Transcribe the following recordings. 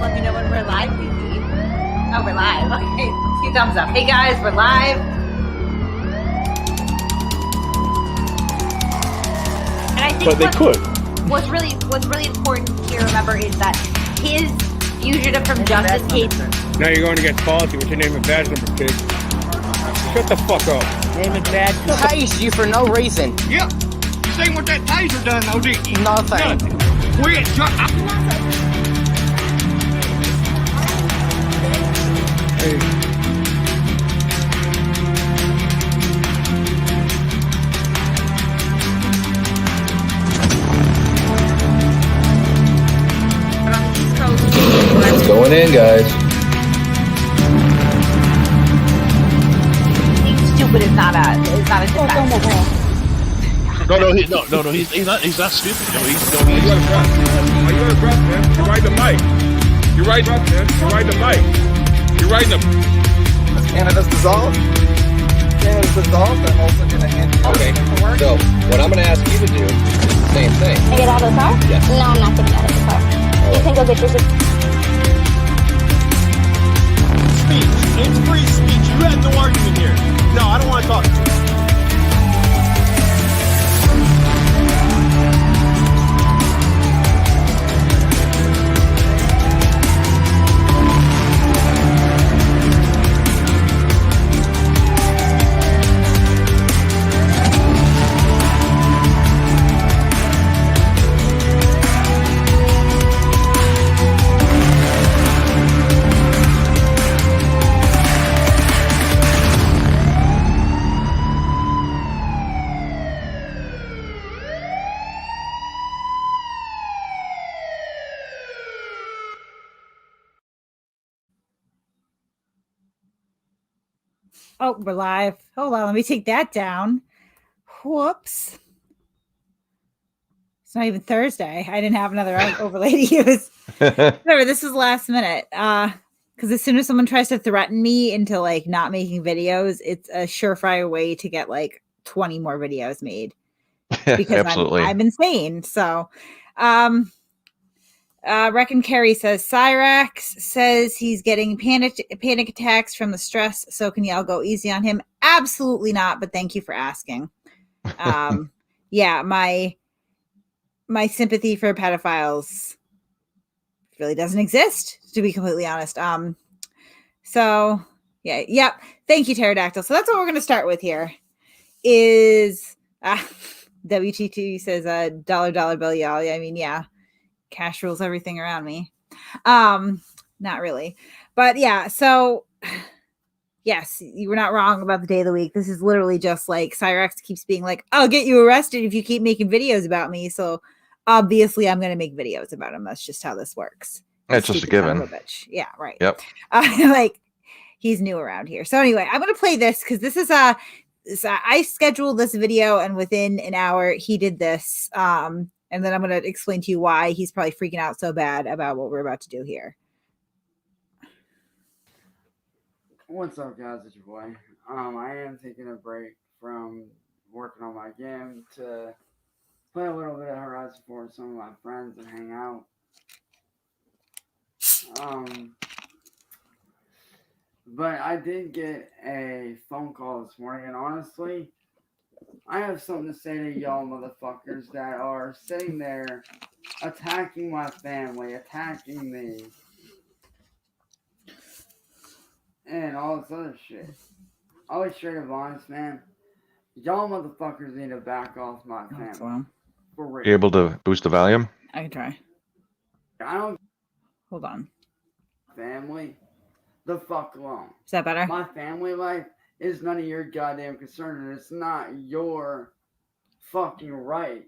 Let me know when we're live, baby. Oh, we're live. Okay, 2 thumbs up. Hey guys, we're live. And I think what's really important to remember is that his fugitive from justice case. Now you're going to get Saucy with your name and badge number, kid. Shut the fuck up. Name and badge. Tased you for no reason. Yep. You seen what that taser done, though, didn't you? Nothing. Quit. Hey. It's going in, guys. Being stupid is not a defense. No, he's not stupid. No, he's You gotta drop, man. You gotta drop, man. You're riding the mic. You're riding up, man. You're riding the mic. You're riding the. Canada's dissolved. Canada's dissolved. I'm also going to hand you. Okay. So what I'm going to ask you to do is the same thing. Can I get out of the car? Yes. No, I'm not getting out of the car. You can go get your. speech. It's free speech. You had no argument here. No, I don't want to talk. Oh, we're live. Hold on, let me take that down. Whoops. It's not even Thursday. I didn't have another overlay to use. Whatever, this is last minute. Because as soon as someone tries to threaten me into like not making videos, it's a surefire way to get like 20 more videos made. Because I'm insane. So Reckon Carey says Cyrax says he's getting panic attacks from the stress. So can y'all go easy on him? Absolutely not. But thank you for asking. Yeah, my sympathy for pedophiles really doesn't exist, to be completely honest. So yeah, yep. Thank you, Pterodactyl. So that's what we're going to start with here. Is WT2 says dollar bill, y'all. I mean, yeah. Cash rules everything around me. Not really. But yeah, so yes, you were not wrong about the day of the week. This is literally just like Cyrax keeps being like, I'll get you arrested if you keep making videos about me. So obviously I'm going to make videos about him. That's just how this works. It's just a given. Yeah, right. Yep. Like he's new around here. So anyway, I'm going to play this because this is I scheduled this video and within an hour he did this. And then I'm going to explain to you why he's probably freaking out so bad about what we're about to do here. What's up, guys? It's your boy. I am taking a break from working on my game to play a little bit of Horizon 4 with some of my friends and hang out. But I did get a phone call this morning, and honestly, I have something to say to y'all motherfuckers that are sitting there attacking my family, attacking me, and all this other shit. I'll be straight up honest, man. Y'all motherfuckers need to back off my family. For real. You able to boost the volume? I can try. I don't. Hold on. Family, the fuck alone. Is that better? My family life is none of your goddamn concern, and it's not your fucking right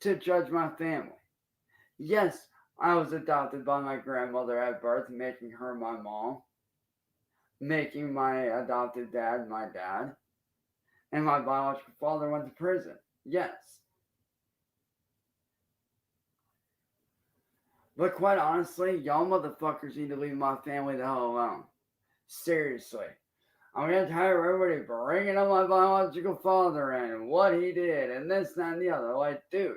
to judge my family. Yes, I was adopted by my grandmother at birth, making her my mom, making my adopted dad my dad, and my biological father went to prison. Yes. But quite honestly, y'all motherfuckers need to leave my family the hell alone. Seriously. I'm getting tired of everybody bringing up my biological father and what he did and this, that, and the other. Like, dude,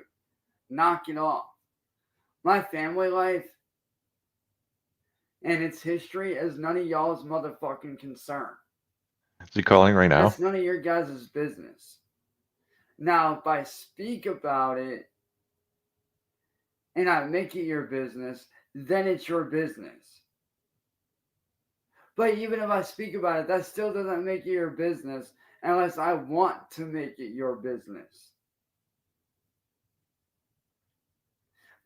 Knock it off. My family life and its history is none of y'all's motherfucking concern. Is he calling right now? That's none of your guys' business. Now, if I speak about it and I make it your business, then it's your business. But even if I speak about it, that still doesn't make it your business unless I want to make it your business.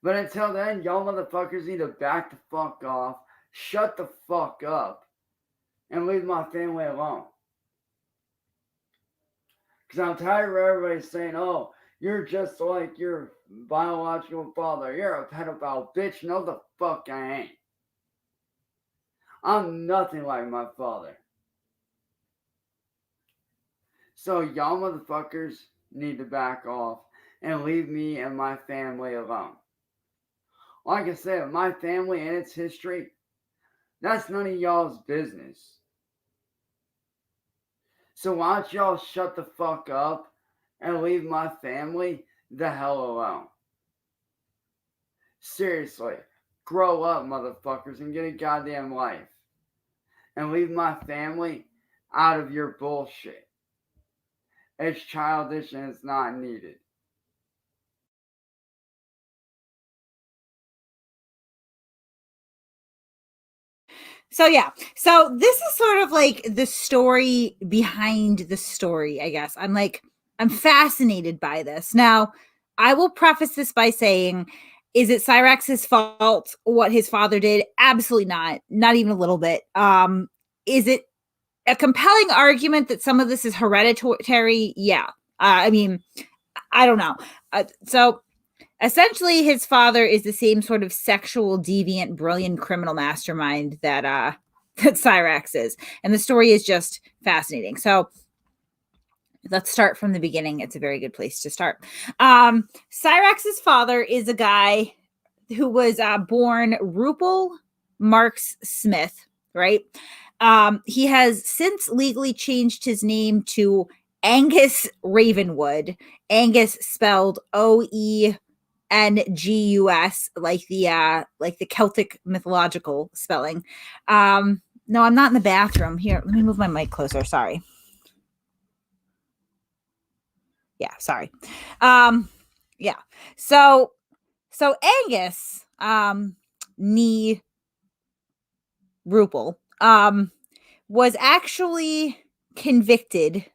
But until then, y'all motherfuckers need to back the fuck off, shut the fuck up, and leave my family alone. Because I'm tired of everybody saying, oh, you're just like your biological father. You're a pedophile, bitch. No, the fuck I ain't. I'm nothing like my father. So y'all motherfuckers need to back off and leave me and my family alone. Like I said, my family and its history, that's none of y'all's business. So why don't y'all shut the fuck up and leave my family the hell alone? Seriously, grow up, motherfuckers, and get a goddamn life. And leave my family out of your bullshit. It's childish and it's not needed. So yeah, so this is sort of like the story behind the story, I guess. I'm fascinated by this. Now, I will preface this by saying, is it Cyrax's fault what his father did? Absolutely not even a little bit. Is it a compelling argument that some of this is hereditary? Yeah. I mean, I don't know. So essentially, his father is the same sort of sexual, deviant, brilliant criminal mastermind that that Cyrax is. And the story is just fascinating. So let's start from the beginning. It's a very good place to start. Cyrax's father is a guy who was born Ruple Smith, right? He has since legally changed his name to Oengus Ravenwood. Oengus spelled Oengus, like the Celtic mythological spelling. No, I'm not in the bathroom. Here, let me move my mic closer. Sorry. Yeah, sorry. Yeah. So Oengus, nee Ruple, was actually convicted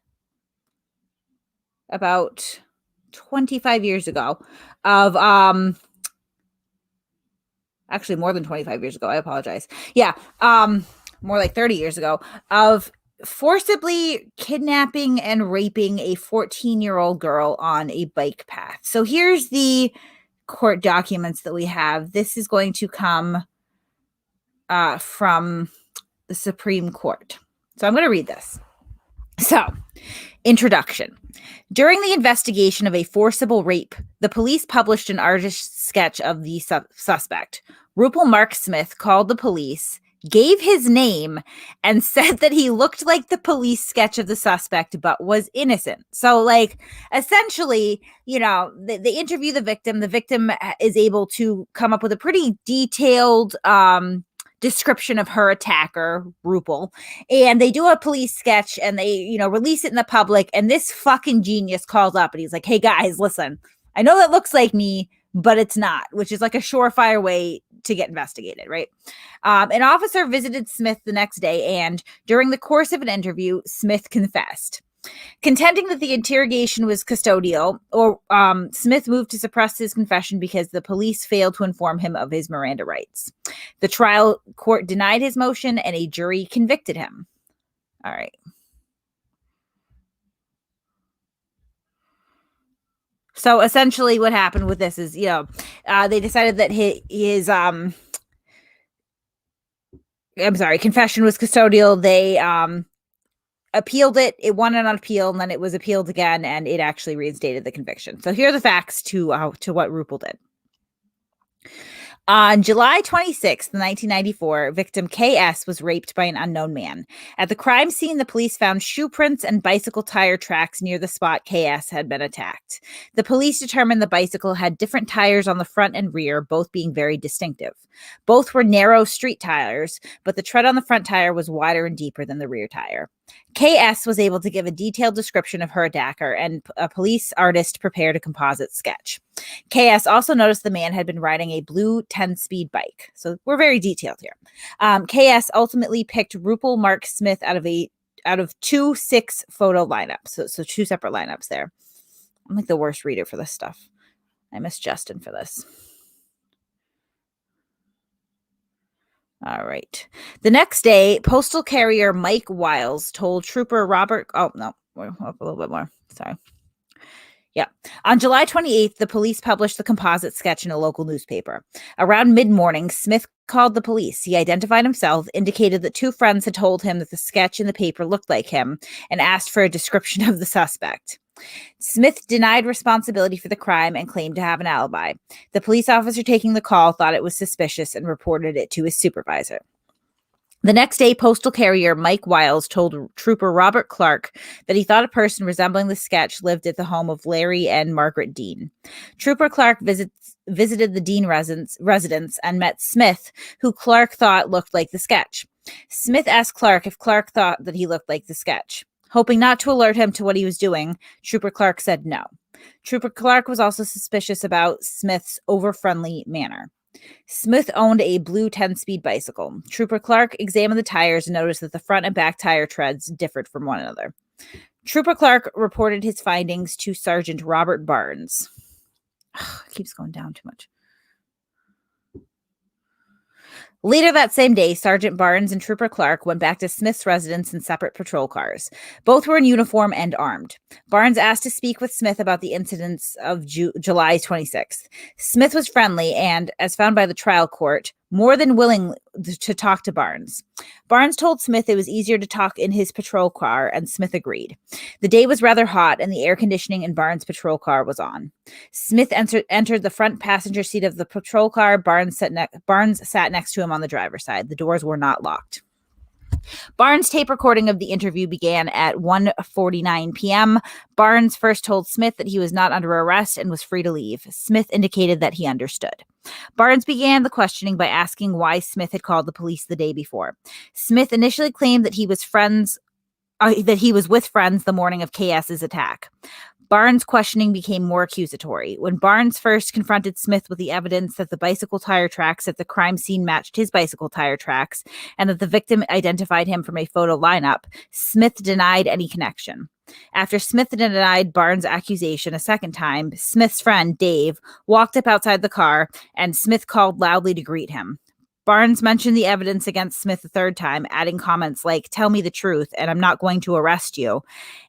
about 25 years ago of actually more than 25 years ago. I apologize. Yeah. More like 30 years ago of forcibly kidnapping and raping a 14-year-old girl on a bike path. So here's the court documents that we have. This is going to come from the Supreme Court. So I'm going to read this. So, introduction. During the investigation of a forcible rape, the police published an artist's sketch of the suspect. Ruple Smith called the police, gave his name, and said that he looked like the police sketch of the suspect but was innocent. So, like, essentially, you know, they interview the victim. The victim is able to come up with a pretty detailed description of her attacker, Ruple, and they do a police sketch and they, you know, release it in the public. And this fucking genius calls up and he's like, hey guys, listen, I know that looks like me, but it's not, which is like a surefire way to get investigated, right? An officer visited Smith the next day, and during the course of an interview, Smith confessed. Contending that the interrogation was custodial, or Smith moved to suppress his confession because the police failed to inform him of his Miranda rights. The trial court denied his motion and a jury convicted him. All right. So essentially what happened with this is, you know, they decided that his confession was custodial. They appealed it. It won an appeal, and then it was appealed again, and it actually reinstated the conviction. So here are the facts to what Ruple did. On July 26, 1994, victim KS was raped by an unknown man. At the crime scene, the police found shoe prints and bicycle tire tracks near the spot KS had been attacked. The police determined the bicycle had different tires on the front and rear, both being very distinctive. Both were narrow street tires, but the tread on the front tire was wider and deeper than the rear tire. KS was able to give a detailed description of her attacker, and a police artist prepared a composite sketch. KS also noticed the man had been riding a blue 10-speed bike. So we're very detailed here. KS ultimately picked Ruple Smith out of 2 6-photo lineups. So 2 separate lineups there. I'm like the worst reader for this stuff. I miss Justin for this. All right. The next day, postal carrier Mike Wiles told Trooper Robert... Oh, no. We're up a little bit more. Sorry. Yeah. On July 28th, the police published the composite sketch in a local newspaper. Around mid-morning, Smith called the police. He identified himself, indicated that 2 friends had told him that the sketch in the paper looked like him, and asked for a description of the suspect. Smith denied responsibility for the crime and claimed to have an alibi. The police officer taking the call thought it was suspicious and reported it to his supervisor. The next day, postal carrier Mike Wiles told Trooper Robert Clark that he thought a person resembling the sketch lived at the home of Larry and Margaret Dean. Trooper Clark visited the Dean residence and met Smith, who Clark thought looked like the sketch. Smith asked Clark if Clark thought that he looked like the sketch. Hoping not to alert him to what he was doing, Trooper Clark said no. Trooper Clark was also suspicious about Smith's over-friendly manner. Smith owned a blue 10-speed bicycle. Trooper Clark examined the tires and noticed that the front and back tire treads differed from one another. Trooper Clark reported his findings to Sergeant Robert Barnes. It keeps going down too much. Later that same day, Sergeant Barnes and Trooper Clark went back to Smith's residence in separate patrol cars. Both were in uniform and armed. Barnes asked to speak with Smith about the incidents of July 26th. Smith was friendly and, as found by the trial court, more than willing to talk to Barnes. Barnes told Smith it was easier to talk in his patrol car, and Smith agreed. The day was rather hot, and the air conditioning in Barnes' patrol car was on. Smith entered the front passenger seat of the patrol car. Barnes sat next to him on the driver's side. The doors were not locked. Barnes' tape recording of the interview began at 1:49 p.m. Barnes first told Smith that he was not under arrest and was free to leave. Smith indicated that he understood. Barnes began the questioning by asking why Smith had called the police the day before. Smith initially claimed that he was with friends the morning of KS's attack. Barnes' questioning became more accusatory. When Barnes first confronted Smith with the evidence that the bicycle tire tracks at the crime scene matched his bicycle tire tracks and that the victim identified him from a photo lineup, Smith denied any connection. After Smith denied Barnes' accusation a second time, Smith's friend, Dave, walked up outside the car, and Smith called loudly to greet him. Barnes mentioned the evidence against Smith a third time, adding comments like, "Tell me the truth, and I'm not going to arrest you,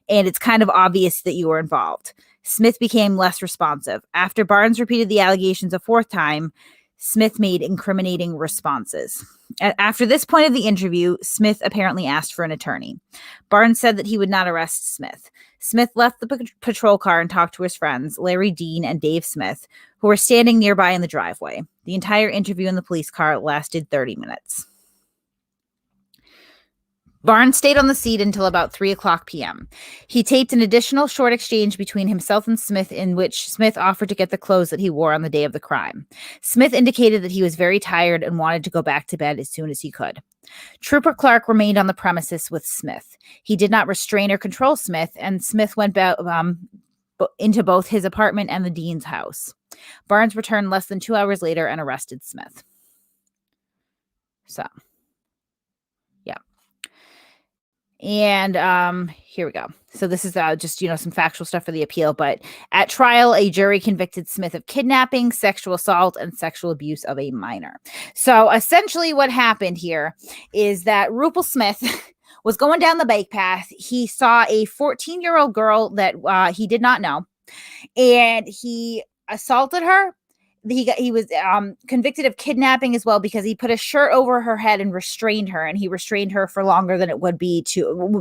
and it's kind of obvious that you were involved." Smith became less responsive. After Barnes repeated the allegations a fourth time, Smith made incriminating responses. After this point of the interview, Smith apparently asked for an attorney. Barnes said that he would not arrest Smith. Smith left the patrol car and talked to his friends, Larry Dean and Dave Smith, who were standing nearby in the driveway. The entire interview in the police car lasted 30 minutes. Barnes stayed on the seat until about 3:00 p.m. He taped an additional short exchange between himself and Smith in which Smith offered to get the clothes that he wore on the day of the crime. Smith indicated that he was very tired and wanted to go back to bed as soon as he could. Trooper Clark remained on the premises with Smith. He did not restrain or control Smith, and Smith went into both his apartment and the Dean's house. Barnes returned less than 2 hours later and arrested Smith. So, yeah. And here we go. So this is just, some factual stuff for the appeal. But at trial, a jury convicted Smith of kidnapping, sexual assault, and sexual abuse of a minor. So essentially what happened here is that Ruple Smith was going down the bike path. He saw a 14-year-old girl that he did not know, and he assaulted her, he was convicted of kidnapping as well because he put a shirt over her head and restrained her, and he restrained her for longer than it would be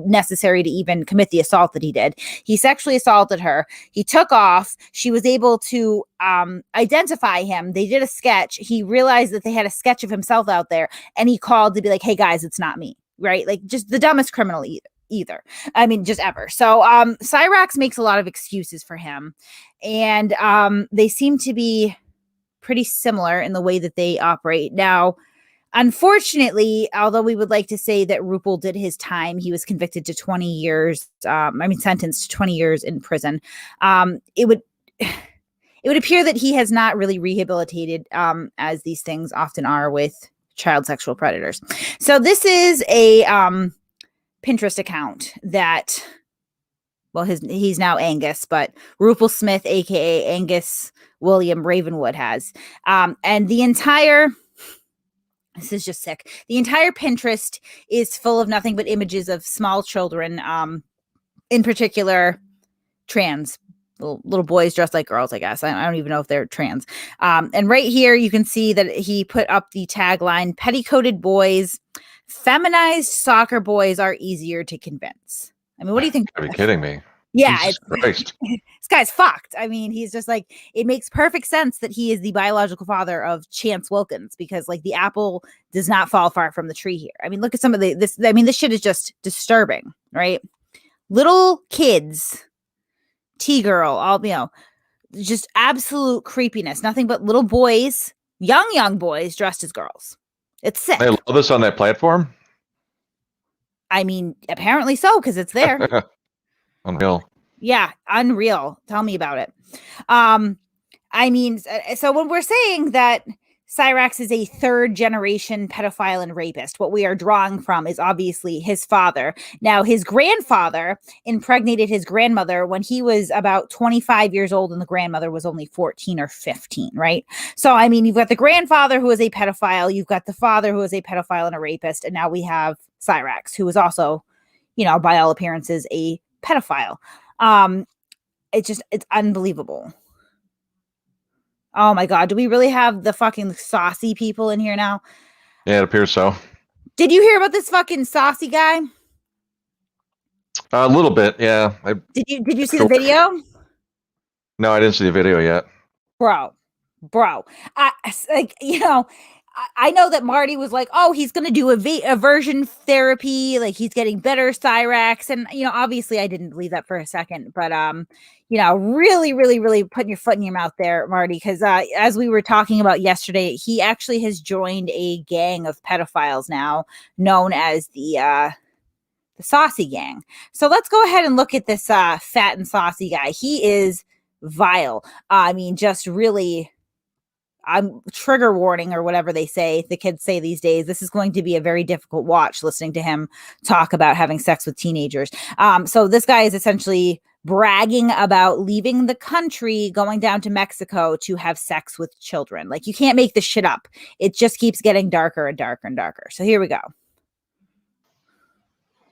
necessary to even commit the assault that he did. He sexually assaulted her. He took off. She was able to identify him. They did a sketch. He realized that they had a sketch of himself out there, and he called to be like, "Hey guys, it's not me." Right? Like, just the dumbest criminal either. I mean, just ever. So Cyrax makes a lot of excuses for him, and they seem to be pretty similar in the way that they operate. Now, unfortunately, although we would like to say that Ruple did his time, he was convicted to 20 years, sentenced to 20 years in prison. It would appear that he has not really rehabilitated, as these things often are with child sexual predators. So this is a Pinterest account that, well, he's now Oengus, but Ruple Smith, aka Oengus William Ravenwood, has. And the entire, this is just sick. The entire Pinterest is full of nothing but images of small children, in particular trans little boys dressed like girls, I guess. I don't even know if they're trans. And right here, you can see that he put up the tagline, "Petticoated boys, feminized soccer boys are easier to convince." I mean, what do you think? Are you kidding me? Yeah, Jesus Christ. This guy's fucked. I mean, he's just like, it makes perfect sense that he is the biological father of Chance Wilkins, because like the apple does not fall far from the tree here. I mean, look at some of this. I mean, this shit is just disturbing, right? Little kids, T-girl, all, just absolute creepiness. Nothing but little boys, young boys dressed as girls. It's sick. They love this on that platform? I mean, apparently so, because it's there. Unreal. Yeah, unreal. Tell me about it. I mean, so when we're saying that Cyrax is a third generation pedophile and rapist, what we are drawing from is obviously his father. Now, his grandfather impregnated his grandmother when he was about 25 years old, and the grandmother was only 14 or 15, right? So, I mean, you've got the grandfather who is a pedophile, you've got the father who is a pedophile and a rapist, and now we have Cyrax, who is also, by all appearances, a pedophile. It's unbelievable. Oh my God. Do we really have the fucking Saucy people in here now? Yeah, it appears so. Did you hear about this fucking Saucy guy? A little bit, yeah. Did you see the video? No, I didn't see the video yet. Bro. I know that Marty was like, oh, he's going to do aversion therapy. Like, he's getting better, Cyrax. And, obviously I didn't believe that for a second. But, really, really, really putting your foot in your mouth there, Marty. Because as we were talking about yesterday, he actually has joined a gang of pedophiles now known as the Saucy gang. So let's go ahead and look at this fat and saucy guy. He is vile. I mean, just really... I'm trigger warning, or whatever the kids say these days. This is going to be a very difficult watch, listening to him talk about having sex with teenagers. So this guy is essentially bragging about leaving the country, going down to Mexico to have sex with children. Like, you can't make this shit up. It just keeps getting darker and darker and darker. So here we go.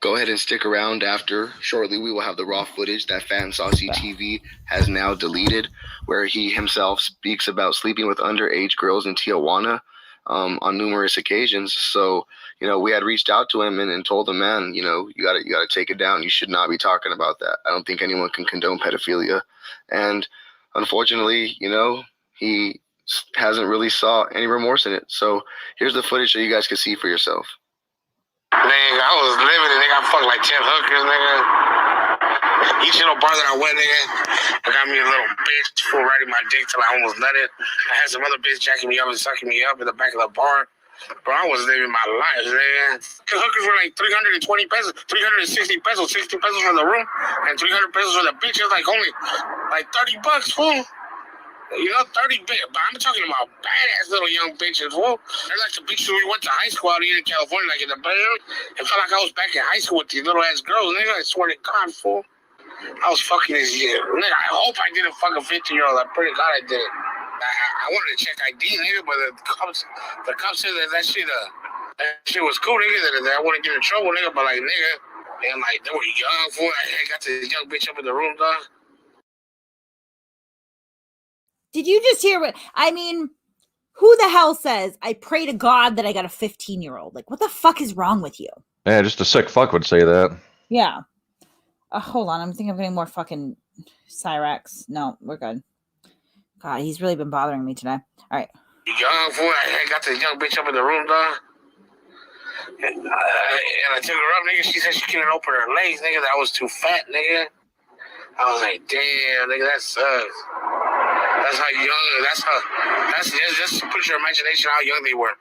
Go ahead and stick around after. Shortly, we will have the raw footage that Fan Saucy TV has now deleted, where he himself speaks about sleeping with underage girls in Tijuana on numerous occasions. So, we had reached out to him and told him, man, you gotta take it down. You should not be talking about that. I don't think anyone can condone pedophilia. And unfortunately, he hasn't really saw any remorse in it. So here's the footage so you guys can see for yourself. Nigga, I was living and nigga, I fucked like 10 hookers, nigga. Each little bar that I went, nigga, I got me a little bitch for riding my dick till I almost nutted. I had some other bitch jacking me up and sucking me up in the back of the bar. Bro, I was living my life, nigga. The hookers were like 320 pesos, 360 pesos, 60 pesos for the room, and 300 pesos for the bitch. It was like only like $30, fool. 30 bit, but I'm talking about badass little young bitches, fool. They're like the bitches we went to high school out here in California, like in the Bay Area. It felt like I was back in high school with these little ass girls, nigga. I swear to God, fool. I was fucking this year, nigga. I hope I didn't fuck a 15-year-old. I pray to God I didn't. I wanted to check ID, nigga, but the cops said that shit was cool, nigga. That I wouldn't get in trouble, nigga. But like, nigga, and like they were young, fool. I got this young bitch up in the room, dog. Did you just hear what I mean? Who the hell says I pray to God that I got a 15-year-old? Like, what the fuck is wrong with you? Yeah, just a sick fuck would say that. Yeah. Hold on. I'm thinking of getting more fucking Cyraxx. No, we're good. God, he's really been bothering me today. All right. Young fool, I got this young bitch up in the room, dog. And I took her up, nigga. She said she couldn't open her legs, nigga. That I was too fat, nigga. I was like, damn, nigga, that sucks. That's how young. That's just put your imagination how young they were.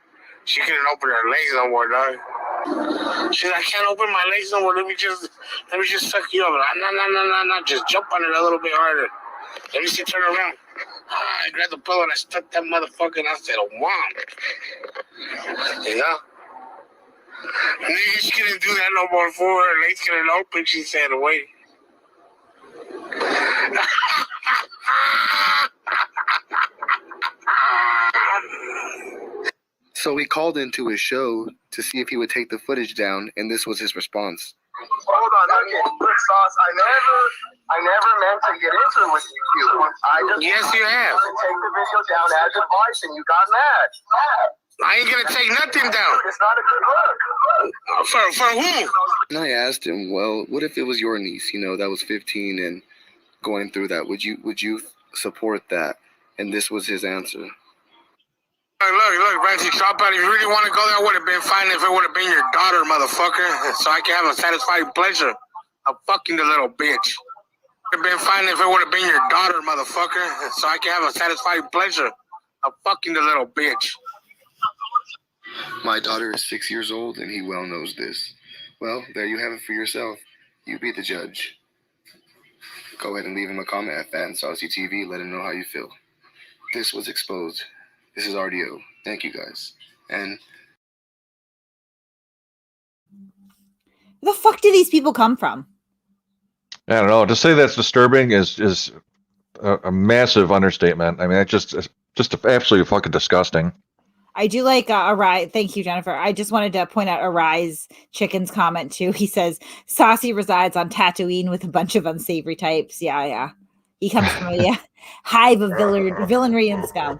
She couldn't open her legs no more, dog. She's like, I can't open my legs no more. Let me just suck you up. No. Just jump on it a little bit harder. Let me see. Turn around. I grabbed the pillow and I stuck that motherfucker and I said, "Womp." You know? Nigga, she couldn't do that no more for her. Her legs couldn't open. She said, wait. So we called into his show to see if he would take the footage down, and this was his response. Hold on, look, Sauce, I never meant to get into it with you. I just yes, you have. Take the video down as advice, and you got mad. I ain't gonna take nothing down. It's not a good look. For who? And I asked him, well, what if it was your niece, that was 15 and going through that? Would you support that? And this was his answer. Look, Rancy, drop out. If you really want to go there, I would have been fine if it would have been your daughter, motherfucker. So I can have a satisfying pleasure of fucking the little bitch. It would have been fine if it would have been your daughter, motherfucker. So I can have a satisfying pleasure of fucking the little bitch. My daughter is 6 years old, and he well knows this. Well, there you have it for yourself. You be the judge. Go ahead and leave him a comment at Fat and Saucy TV. Let him know how you feel. This was exposed. This is RDO. Thank you, guys. And where the fuck do these people come from? I don't know. To say that's disturbing is a massive understatement. I mean, it's just absolutely fucking disgusting. I do like Arai. Thank you, Jennifer. I just wanted to point out Arai's Chicken's comment too. He says Saucy resides on Tatooine with a bunch of unsavory types. Yeah. He comes from a hive of villainry and scum.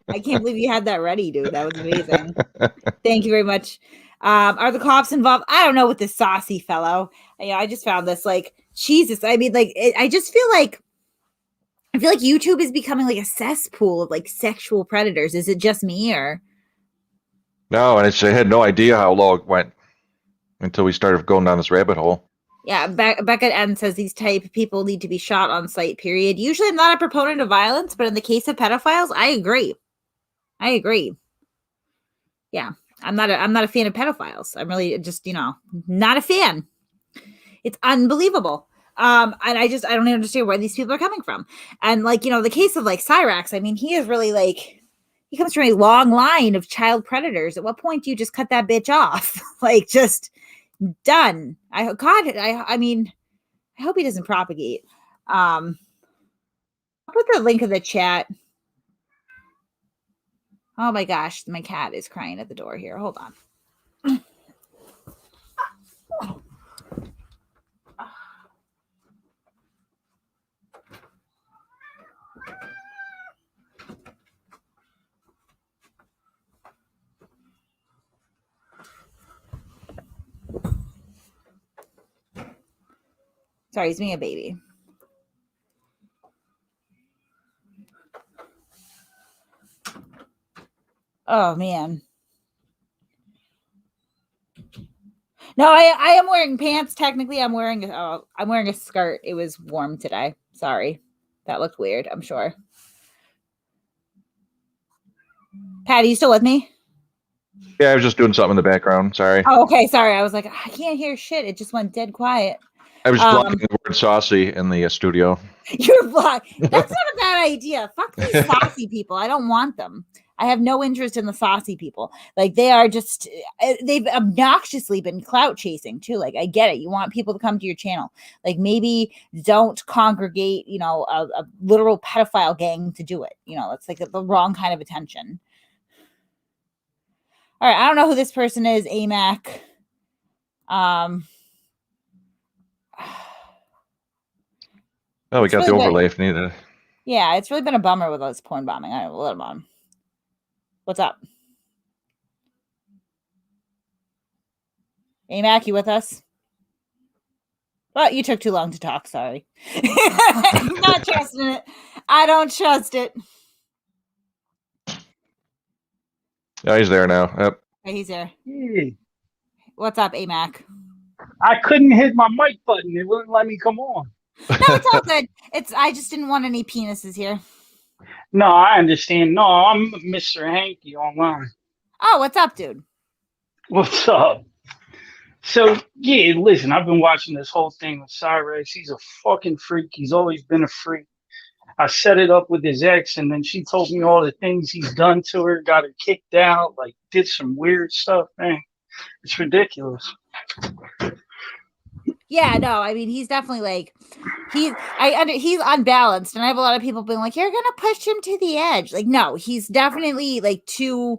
I can't believe you had that ready, dude. That was amazing. Thank you very much. Are the cops involved? I don't know with this Saucy fellow. I just found this like Jesus. I mean, like I feel like YouTube is becoming like a cesspool of like sexual predators. Is it just me or? No, and I had no idea how low it went until we started going down this rabbit hole. Yeah, Becca N says these type of people need to be shot on sight, period. Usually I'm not a proponent of violence, but in the case of pedophiles, I agree. Yeah, I'm not a fan of pedophiles. I'm really just, not a fan. It's unbelievable. And I don't understand where these people are coming from. And like, the case of like Cyraxx, I mean, he is really like, he comes from a long line of child predators. At what point do you just cut that bitch off? Like just done. I hope he doesn't propagate. I'll put the link in the chat. Oh my gosh, my cat is crying at the door here. Hold on. Sorry, he's being a baby. Oh man. No, I am wearing pants. Technically, I'm wearing a skirt. It was warm today. Sorry. That looked weird, I'm sure. Pat, are you still with me? Yeah, I was just doing something in the background. Sorry. Oh, okay. Sorry. I was like, I can't hear shit. It just went dead quiet. I was blocking the word saucy in the studio. You're blocked. That's not a bad idea. Fuck these saucy people. I don't want them. I have no interest in the saucy people. Like they are just, they've obnoxiously been clout chasing too. Like I get it. You want people to come to your channel. Like maybe don't congregate, a literal pedophile gang to do it. It's like the wrong kind of attention. All right. I don't know who this person is. AMAC. Oh, we It's got really the good. overlay if needed. Yeah, it's really been a bummer with us porn bombing. I will let him on. What's up? AMAC, you with us? Well, you took too long to talk. Sorry. Not trusting it. I don't trust it. Yeah, he's there now. Yep. Okay, he's there. Hey, What's up, AMAC? I couldn't hit my mic button. It wouldn't let me come on. No, it's all good. I just didn't want any penises here. No, I understand. No, I'm Mr. Hanky online. Oh, what's up, dude? What's up? So, yeah, listen, I've been watching this whole thing with Cyrax. He's a fucking freak. He's always been a freak. I set it up with his ex, and then she told me all the things he's done to her, got her kicked out, like, did some weird stuff, man. It's ridiculous. Yeah, no, I mean, he's definitely like, he's unbalanced, and I have a lot of people being like, you're gonna push him to the edge. Like, no, he's definitely like too,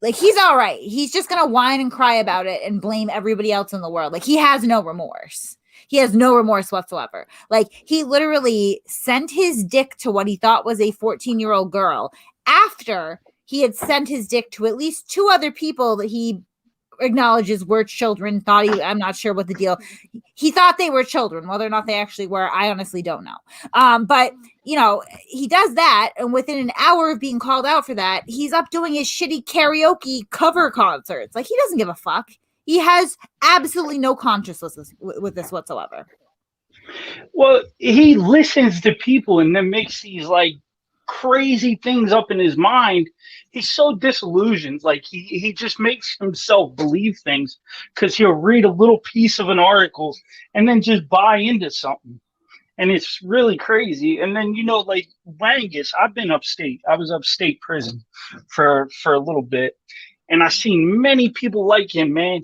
like, he's all right. He's just gonna whine and cry about it and blame everybody else in the world. Like, he has no remorse. He has no remorse whatsoever. Like, he literally sent his dick to what he thought was a 14-year-old girl after he had sent his dick to at least 2 other people that he acknowledges were children. I'm not sure what the deal. He thought they were children. Whether or not they actually were, I honestly don't know. But you know, he does that, and within an hour of being called out for that, he's up doing his shitty karaoke cover concerts. Like, he doesn't give a fuck. He has absolutely no consciousness with this whatsoever. Well, he listens to people and then makes these like crazy things up in his mind. He's so disillusioned. Like he just makes himself believe things because he'll read a little piece of an article and then just buy into something. And it's really crazy. And then, you know, like Oengus, I've been upstate. I was upstate prison for a little bit. And I've seen many people like him, man.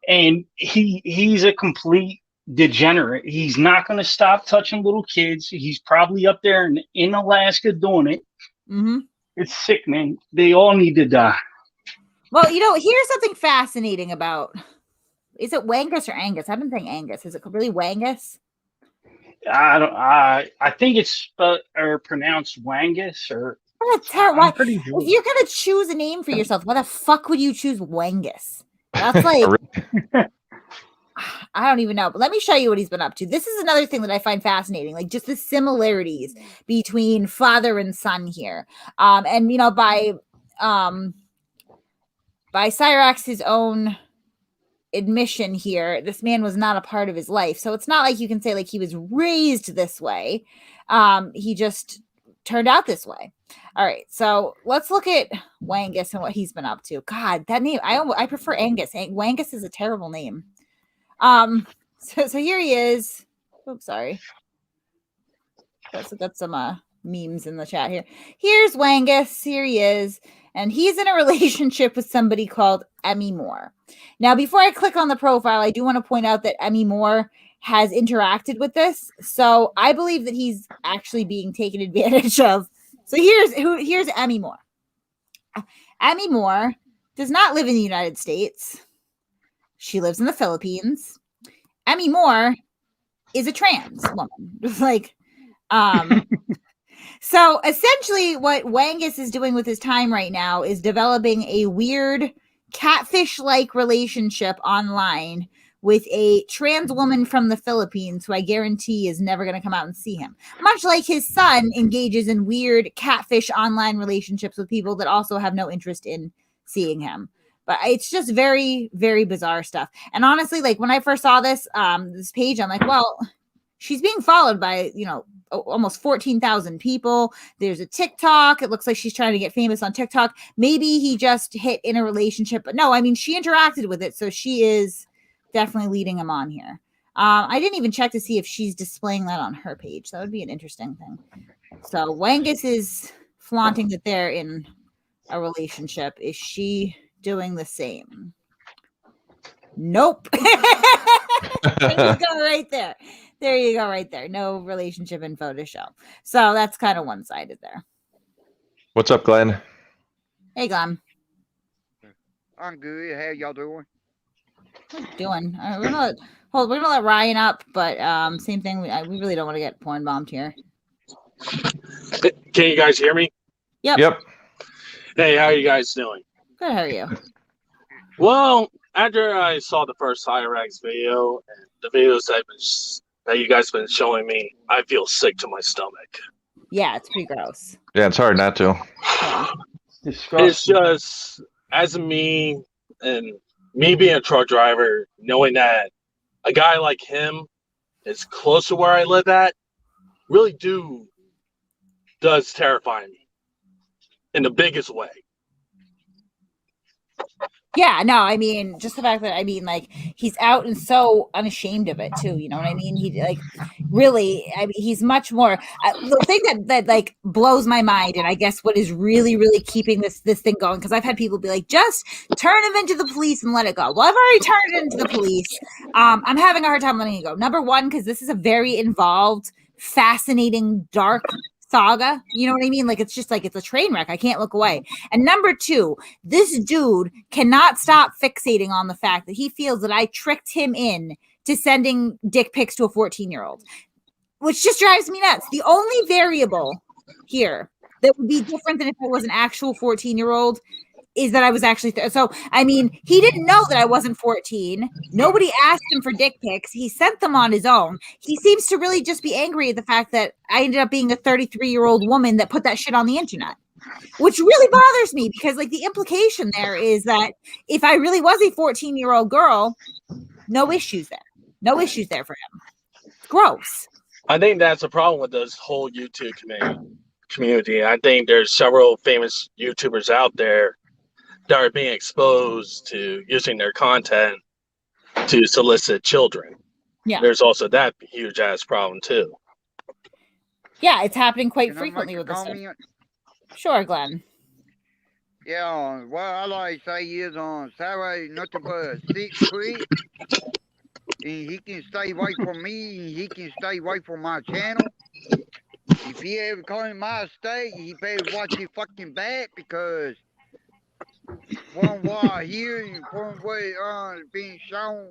And he's a complete degenerate. He's not going to stop touching little kids. He's probably up there in Alaska doing it. Mm-hmm. It's sick, man. They all need to die. Well, you know, here's something fascinating about, is it Oengus or Angus? I've been saying Angus. Is it really Oengus? I think it's pronounced Oengus or. That's terrible. I'm pretty sure. If you're gonna choose a name for yourself, why the fuck would you choose Oengus? That's like, I don't even know. But let me show you what he's been up to. This is another thing that I find fascinating, like just the similarities between father and son here. And you know, by Cyrax's own admission here, this man was not a part of his life. So it's not like you can say like he was raised this way. He just turned out this way. All right, so let's look at Oengus and what he's been up to. God, that name, I prefer Angus. Oengus is a terrible name. So here he is. Oops, sorry. So got some memes in the chat here. Here's Oengus. Here he is. And he's in a relationship with somebody called Emmy Moore. Now, before I click on the profile, I do want to point out that Emmy Moore has interacted with this. So I believe that he's actually being taken advantage of. So here's Emmy Moore. Emmy Moore does not live in the United States. She lives in the Philippines. Emmy Moore is a trans woman. Like, so essentially what Oengus is doing with his time right now is developing a weird catfish-like relationship online with a trans woman from the Philippines who I guarantee is never going to come out and see him. Much like his son engages in weird catfish online relationships with people that also have no interest in seeing him. But it's just very, very bizarre stuff. And honestly, like when I first saw this page, I'm like, well, she's being followed by, you know, almost 14,000 people. There's a TikTok. It looks like she's trying to get famous on TikTok. Maybe he just hit in a relationship, but no, I mean, she interacted with it. So she is definitely leading him on here. I didn't even check to see if she's displaying that on her page. That would be an interesting thing. So Oengus is flaunting that they're in a relationship. Is she doing the same? Nope. There you go, right there. There you go, right there. No relationship info to show. So that's kind of one-sided there. What's up, Glenn? Hey, Glenn. I'm good. How y'all doing? What are you doing? Hold Hold, we're gonna let Ryan up, but same thing. We really don't want to get porn bombed here. Can you guys hear me? Yep. Hey, how are you guys doing? Good. How are you? Well, after I saw the first Cyraxx video and the videos that you guys been showing me, I feel sick to my stomach. Yeah, it's pretty gross. Yeah, it's hard not to. It's just, as me and me being a truck driver, knowing that a guy like him is close to where I live at, really does terrify me in the biggest way. Yeah, no, I mean, just the fact that, I mean, like, he's out and so unashamed of it, too, you know what I mean? He, like, really, I mean, he's much more, the thing that, like, blows my mind, and I guess what is really, really keeping this thing going, because I've had people be like, just turn him into the police and let it go. Well, I've already turned it into the police. I'm having a hard time letting it go. Number one, because this is a very involved, fascinating, dark saga, you know what I mean? Like, it's just like, it's a train wreck. I can't look away. And number two, this dude cannot stop fixating on the fact that he feels that I tricked him in to sending dick pics to a 14-year-old, which just drives me nuts. The only variable here that would be different than if it was an actual 14-year-old is that I was actually so I mean, he didn't know that I wasn't 14. Nobody asked him for dick pics. He sent them on his own. He seems to really just be angry at the fact that I ended up being a 33-year-old woman that put that shit on the internet, which really bothers me because, like, the implication there is that if I really was a 14-year-old girl, no issues there for him. It's gross. I think that's a problem with this whole YouTube community. I think there's several famous YouTubers out there that are being exposed to using their content to solicit children. Yeah. There's also that huge ass problem too. Yeah, it's happening quite frequently with this stuff. Sure, Glenn. Yeah, what I like to say is Cyraxx nothing but 6 feet. And he can stay away from me, and he can stay away from my channel. If he ever come in my state, he better watch his fucking back, because from what I hear and from what being shown,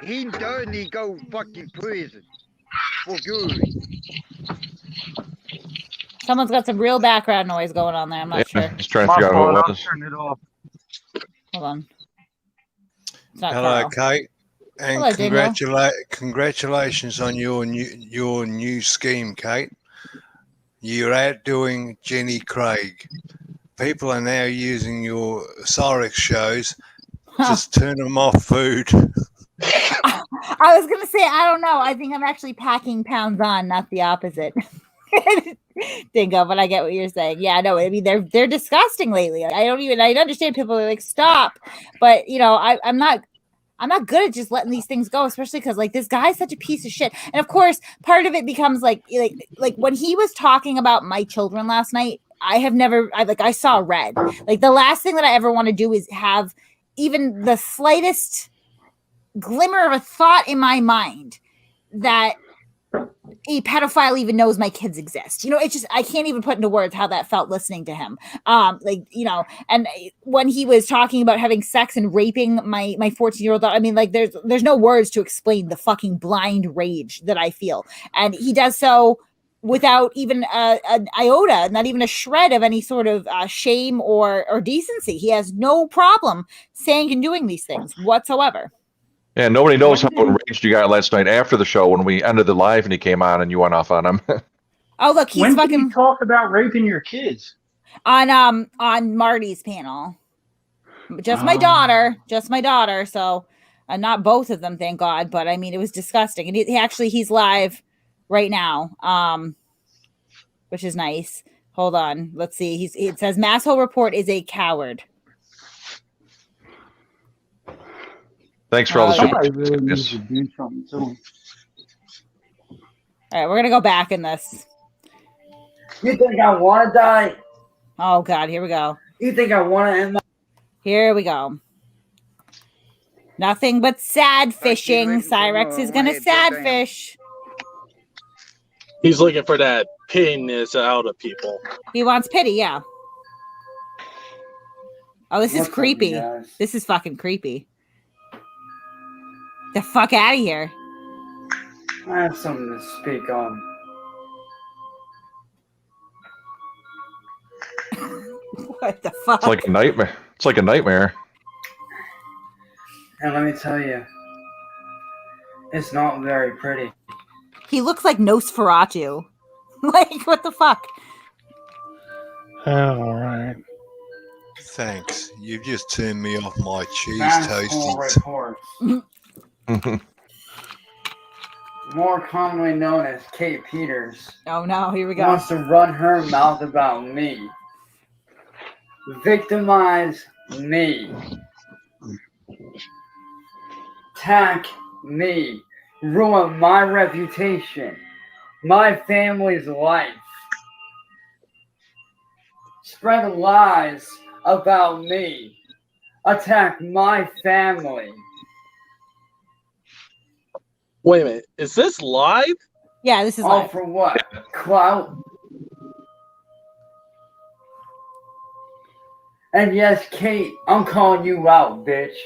he does need to go fucking prison for good. Someone's got some real background noise going on there. I'm not sure. Just trying to figure out who it was. Turn it off. Hold on. It's not Hello, Carl. Kate, and Hello, congratulations on your new scheme, Kate. You're outdoing Jenny Craig. People are now using your Cyraxx shows. Just turn them off food. I was gonna say, I don't know. I think I'm actually packing pounds on, not the opposite. Dingo, but I get what you're saying. Yeah, no, I mean they're disgusting lately. I understand people are like, stop, but you know, I'm not good at just letting these things go, especially because, like, this guy's such a piece of shit. And of course, part of it becomes like when he was talking about my children last night, I saw red. Like, the last thing that I ever want to do is have even the slightest glimmer of a thought in my mind that a pedophile even knows my kids exist. You know, it's just, I can't even put into words how that felt listening to him. Like, you know, and when he was talking about having sex and raping my 14-year-old daughter, I mean, like, there's no words to explain the fucking blind rage that I feel. And he does so without even an iota, not even a shred of any sort of shame or decency. He has no problem saying and doing these things whatsoever. Yeah, nobody knows how enraged you got last night after the show when we ended the live and he came on and you went off on him. Oh, look, he's when fucking did you talk about raping your kids on Marty's panel. Just my daughter. So, not both of them, thank God. But I mean, it was disgusting. And he's live right now, which is nice. Hold on, let's see. It says Masshole Report is a coward. Thanks for all the somebody really needs to do something to him. All right, we're gonna go back in this. You think I want to die? Oh God, here we go. You think I want to end my... Here we go. Nothing but sad fishing. Cyraxx is gonna sad fish. He's looking for that pittiness out of people. He wants pity, yeah. Oh, this is creepy. This is fucking creepy. The fuck out of here. I have something to speak on. What the fuck? It's like a nightmare. It's like a nightmare. And let me tell you, it's not very pretty. He looks like Nosferatu. Like, what the fuck? All right. Thanks. You've just turned me off my cheese National toasties. Reports. More commonly known as Kate Peters. Oh no, here we go. Wants to run her mouth about me. Victimize me. Attack me. Ruin my reputation. My family's life. Spread lies about me. Attack my family. Wait a minute. Is this live? Yeah, this is All live. for what? Clout? And yes, Kate, I'm calling you out, bitch.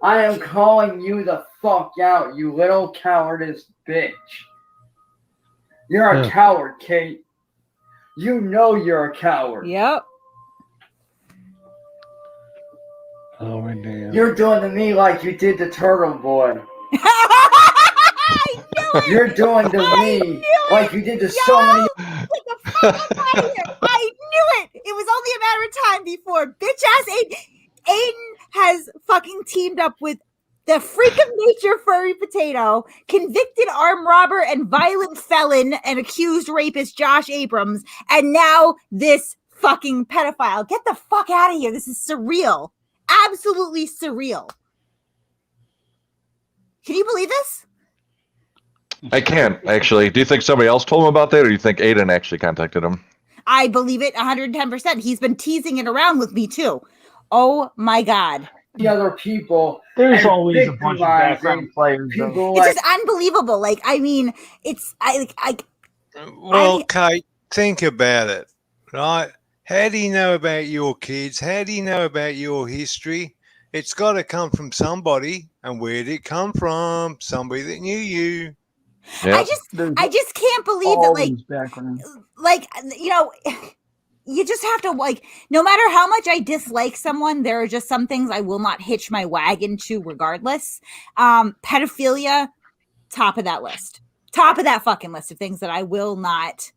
I am calling you the fuck out, you little cowardice bitch. You're a coward, Kate. You know you're a coward. Yep. Oh, damn. You're doing to me like you did to Turtle Boy. I knew it! You're doing to me like you did to so many. Get the fuck out of here! I knew it! It was only a matter of time before bitch ass Aiden has fucking teamed up with the freak of nature furry potato, convicted armed robber and violent felon and accused rapist Josh Abrams, and now this fucking pedophile. Get the fuck out of here. This is surreal. Absolutely surreal. Can you believe this? I can't, actually. Do you think somebody else told him about that, or do you think Aiden actually contacted him? I believe it 110%. He's been teasing it around with me too. Oh my God. The other people. There's always a bunch of background players. People It's just unbelievable. Like, I mean, it's Well, Kate, think about it, right? How do you know about your kids? How do you know about your history? It's got to come from somebody. And where did it come from? Somebody that knew you. Yep. I just can't believe that, like, you know, you just have to, like, no matter how much I dislike someone, there are just some things I will not hitch my wagon to regardless. Pedophilia, top of that list. Top of that fucking list of things that I will not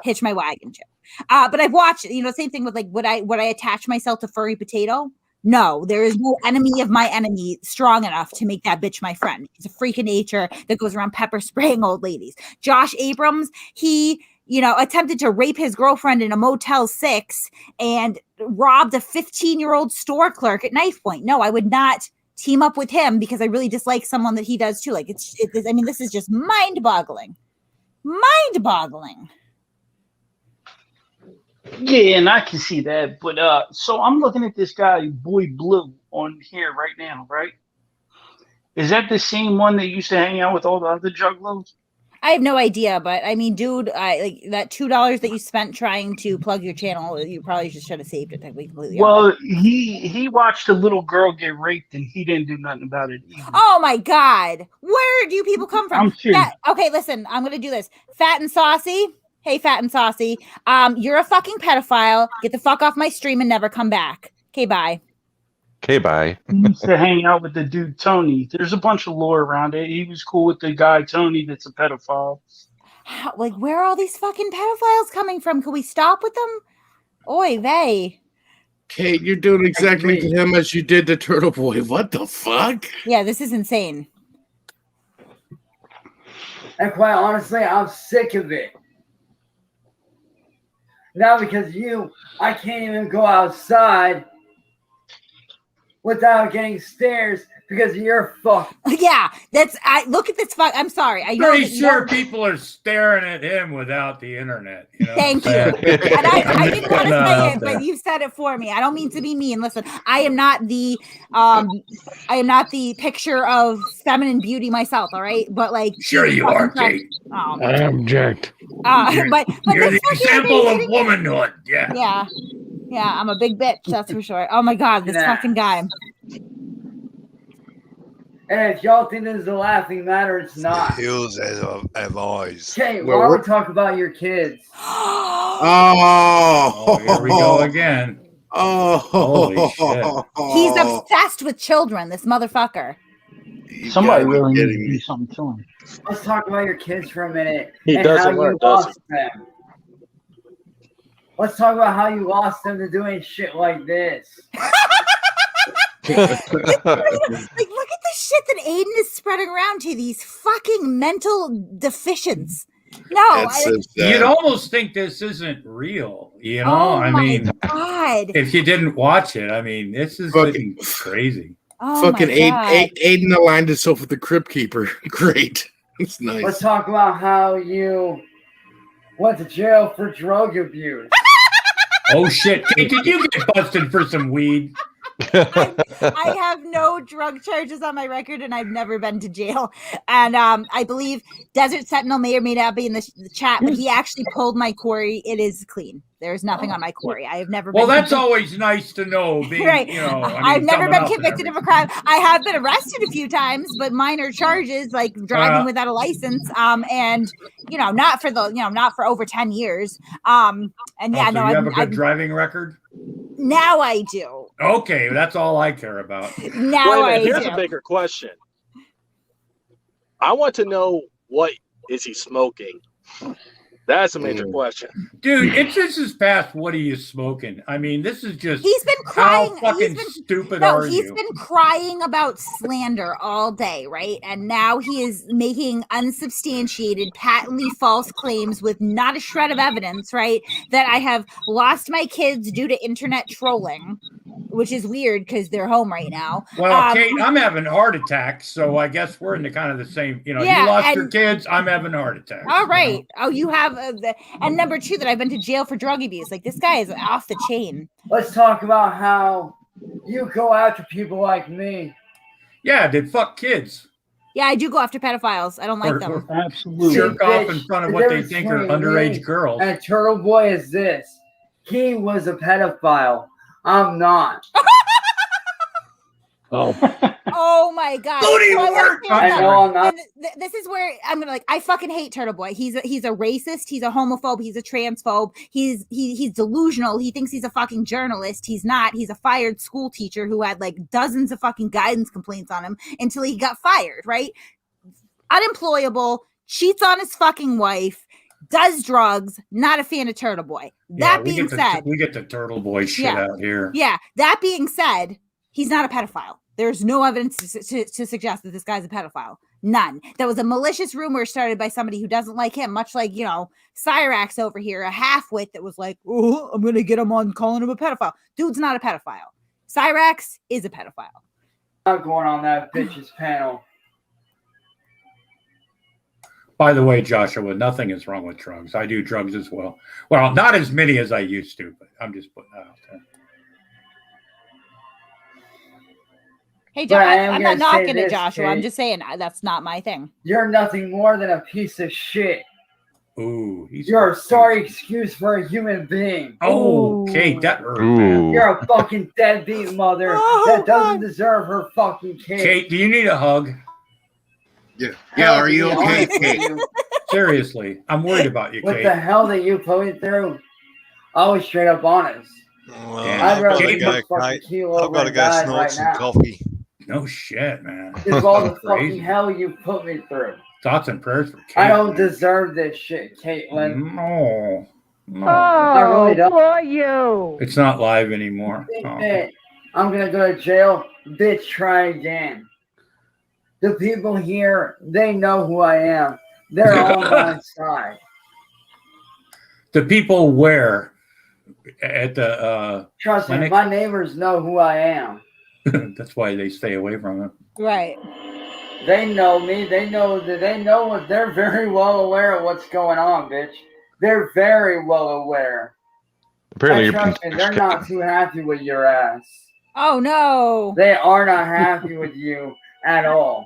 hitch my wagon to. But I've watched, you know, same thing with, like, would I attach myself to furry potato? No, there is no enemy of my enemy strong enough to make that bitch my friend. He's a freak of nature that goes around pepper spraying old ladies. Josh Abrams, he, you know, attempted to rape his girlfriend in a Motel 6 and robbed a 15-year-old store clerk at knife point. No, I would not team up with him because I really dislike someone that he does too. Like, I mean, this is just mind-boggling. Mind-boggling. Yeah, and I can see that. But so I'm looking at this guy, Boy Blue, on here right now, right? Is that the same one that used to hang out with all the other juggalos? I have no idea, but I mean, dude, like that $2 that you spent trying to plug your channel, you probably just should have saved it. To be completely honest. Well, he watched a little girl get raped, and he didn't do nothing about it either. Oh my God, where do you people come from? I'm serious. Yeah, okay, listen, I'm gonna do this. Fat and Saucy. Hey, Fat and Saucy. You're a fucking pedophile. Get the fuck off my stream and never come back. Okay, bye. Okay, bye. He used to hang out with the dude Tony. There's a bunch of lore around it. He was cool with the guy Tony that's a pedophile. Like, where are all these fucking pedophiles coming from? Can we stop with them? Oy vey. Kate, you're doing exactly to him as you did to Turtle Boy. What the fuck? Yeah, this is insane. And quite honestly, I'm sick of it. Now because I can't even go outside without getting stares because you're fucked. Yeah, look at this fuck. I'm sorry. I know Pretty sure people are staring at him without the internet. You know? Thank you. And I didn't want to say it, but you said it for me. I don't mean to be mean. Listen, I am not the picture of feminine beauty myself. All right, but like, sure you are, Kate. Oh, I object. but you're the example of womanhood. Yeah. Yeah. I'm a big bitch. That's for sure. Oh my God, this fucking guy. And if y'all think this is a laughing matter, it's not. Hills have eyes. Okay, why don't we talk about your kids? Oh, here we go again. Oh, holy shit! He's obsessed with children. This motherfucker. Somebody really needs to do something to him. Let's talk about your kids for a minute. He and doesn't how learn, you does lost them. Let's talk about how you lost them to doing shit like this. Like, look at the shit that Aiden is spreading around to these fucking mental deficients. No, you'd almost think this isn't real. You know, Oh I my mean, God. if you didn't watch it, I mean, this is Fucking- crazy. Oh fucking my God. Aiden aligned himself with the Crypt Keeper. Great. It's nice. Let's talk about how you went to jail for drug abuse. Oh shit! Hey, did you get busted for some weed? I have no drug charges on my record, and I've never been to jail. And I believe Desert Sentinel may or may not be in the chat, but he actually pulled my quarry. It is clean. There's nothing on my quarry. I have never. Well, been that's convicted. always nice to know. Being, Right. you know, I mean, I've never coming been up and convicted of a crime. I have been arrested a few times, but minor charges like driving without a license. And not for not for over 10 years. And yeah, so no, you have a good I've driving record. now I do. Okay, that's all I care about. Now Wait a minute, I here's do. a bigger question. I want to know, what is he smoking? That's a major question. Dude, this is past what are you smoking? I mean, this is just He's been crying. How fucking stupid are He's you? been crying about slander all day, right? And now he is making unsubstantiated, patently false claims with not a shred of evidence, right? That I have lost my kids due to internet trolling, which is weird because they're home right now. Well, Kate, I'm having heart attacks, so I guess we're in the kind of the same. You Yeah, you lost and- your kids. I'm having heart attacks. All right. Oh, you have, and number two, that I've been to jail for drug abuse. Like, this guy is off the chain. Let's talk about how you go after people like me. Yeah, they fuck kids. Yeah, I do go after pedophiles. I don't like them. Absolutely. Jerk off in front of The what they difference think are between underage me girls. And Turtle Boy is this. He was a pedophile. I'm not. Oh. Oh my God. Booty So work! I I know I'm not. this is where I'm gonna I fucking hate Turtle Boy. He's a racist, he's a homophobe, he's a transphobe, he's delusional, he thinks he's a fucking journalist. He's not. He's a fired school teacher who had like dozens of fucking guidance complaints on him until he got fired, right? Unemployable, cheats on his fucking wife, does drugs, not a fan of Turtle Boy. That being said, we get the Turtle Boy shit Yeah. out here. yeah, that being said, he's not a pedophile. There's no evidence to suggest that this guy's a pedophile. None. That was a malicious rumor started by somebody who doesn't like him, much like, Cyraxx over here, a half-wit that was like, oh, I'm going to get him on calling him a pedophile. Dude's not a pedophile. Cyraxx is a pedophile. I'm going on that bitch's panel. By the way, Joshua, nothing is wrong with drugs. I do drugs as well. Well, not as many as I used to, but I'm just putting that out there. Hey, But I am I'm not gonna say knocking it, this, Joshua. I'm Kate. just saying that's not my thing. You're nothing more than a piece of shit. Ooh, You're a sorry excuse for a human being. Oh, Kate, that hurt, man. You're a fucking deadbeat mother that doesn't deserve her fucking kid. Kate, do you need a hug? Yeah, are you okay, Kate? Seriously, I'm worried about you, What Kate. the hell that you put me through? I was straight up honest. Well, I'd rather Kate, put fucking keel I've over got to and go die snort right some now. coffee. No shit, man. It's all the Crazy. fucking hell you put me through. Thoughts and prayers for Kate. I don't deserve this shit, Caitlin. No. No. I really don't. for you. It's not live anymore. Think Oh. that I'm gonna go to jail. Bitch, try again. The people here, they know who I am. They're on my side. The people where? At the Trust me, clinic? my neighbors know who I am. That's why they stay away from it. Right. They know me. They know what. They're very well aware of what's going on, bitch. They're very well aware. Apparently, And you're trust me, they're not too happy with your ass. Oh no. They are not happy with you at all.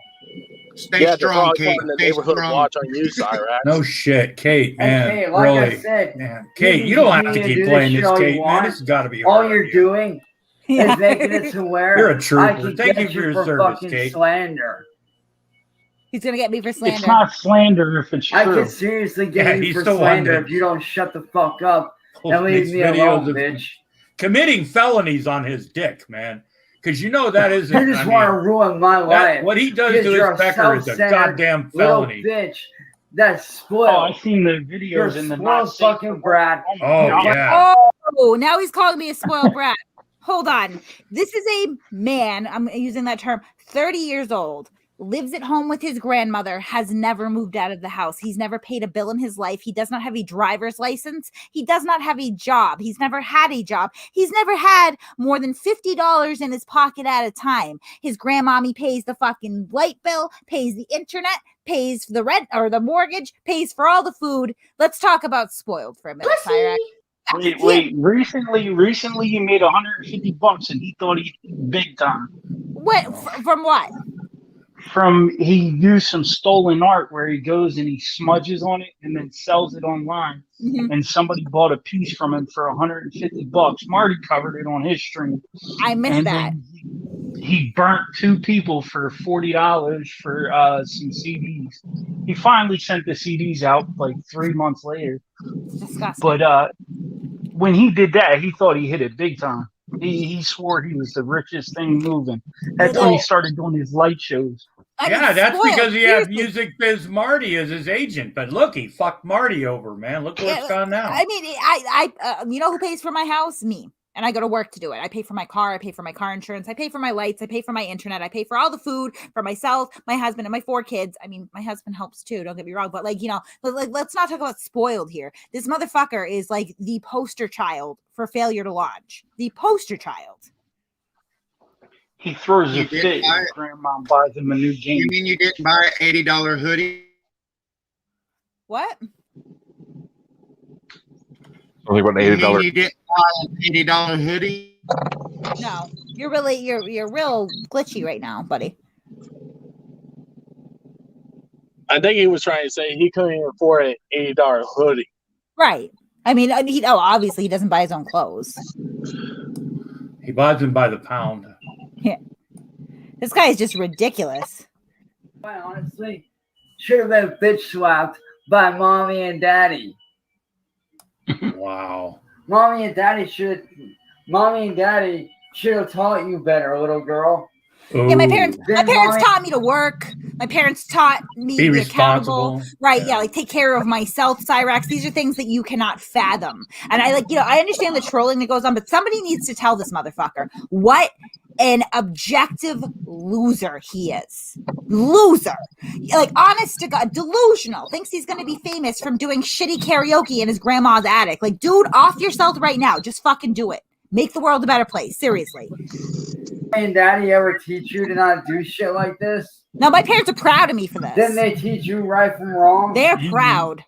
Stay Yeah, they're strong, probably Kate. putting the Stay neighborhood strong. watch on you, Cyrax. No shit, Kate, man. And Kate, like really. I said, Man. Kate, you don't have to keep playing this, Kate, man. This has got to be all hard. you're doing is making it to where You're a trooper. I can Thank get you for your for service, fucking Kate. slander. He's gonna get me for slander. It's not slander if it's true. I could seriously get you for slander if you don't shut the fuck up and leave me alone, bitch. Committing felonies on his dick, man. Because you know that isn't. You just want to ruin my life. What he does to his Becker is a goddamn felony. Bitch, that's spoiled. Oh, I've seen the videos in the spoiled fucking brat. Oh yeah. Oh, now he's calling me a spoiled brat. Hold on. This is a man, I'm using that term, 30 years old, lives at home with his grandmother, has never moved out of the house. He's never paid a bill in his life. He does not have a driver's license. He does not have a job. He's never had a job. He's never had more than $50 in his pocket at a time. His grandmommy pays the fucking light bill, pays the internet, pays the rent or the mortgage, pays for all the food. Let's talk about spoiled for a minute, Cyraxx. Wait. Recently you made $150 and he thought he big time. What? From what? He used some stolen art where he goes and he smudges on it and then sells it online. Mm-hmm. And somebody bought a piece from him for $150. Marty covered it on his stream. I missed that. He burnt 2 people for $40 for some CDs. He finally sent the CDs out like 3 months later. It's disgusting. But when he did that, he thought he hit it big time. He swore he was the richest thing moving. That's when he started doing his light shows. That's because he had Music Biz Marty as his agent. But look, he fucked Marty over, man. Look where it's gone now. I mean, I you know who pays for my house? Me. And I go to work to do it. I pay for my car. I pay for my car insurance. I pay for my lights. I pay for my internet. I pay for all the food for myself, my husband, and my 4 kids. I mean, my husband helps too. Don't get me wrong. But let's not talk about spoiled here. This motherfucker is like the poster child for failure to launch. The poster child. He throws a fit. Grandma buys him a new game. You mean you didn't buy an $80 hoodie? What? Only about $80. You didn't buy an $80 hoodie? No, you're real glitchy right now, buddy. I think he was trying to say he couldn't even afford an $80 hoodie. Right. I mean, obviously he doesn't buy his own clothes. He buys them by the pound. Yeah. This guy is just ridiculous. I honestly should have been bitch slapped by mommy and daddy. Wow. Mommy and daddy should have taught you better, little girl. Ooh. Yeah, my parents taught me to work. My parents taught me to be accountable. Right, yeah, like take care of myself, Cyraxx. These are things that you cannot fathom. And I understand the trolling that goes on, but somebody needs to tell this motherfucker what an objective loser he is. Loser. Like, honest to God, delusional. Thinks he's going to be famous from doing shitty karaoke in his grandma's attic. Like, dude, off yourself right now. Just fucking do it. Make the world a better place. Seriously. And daddy ever teach you to not do shit like this? No, my parents are proud of me for this. Didn't they teach you right from wrong? They're proud.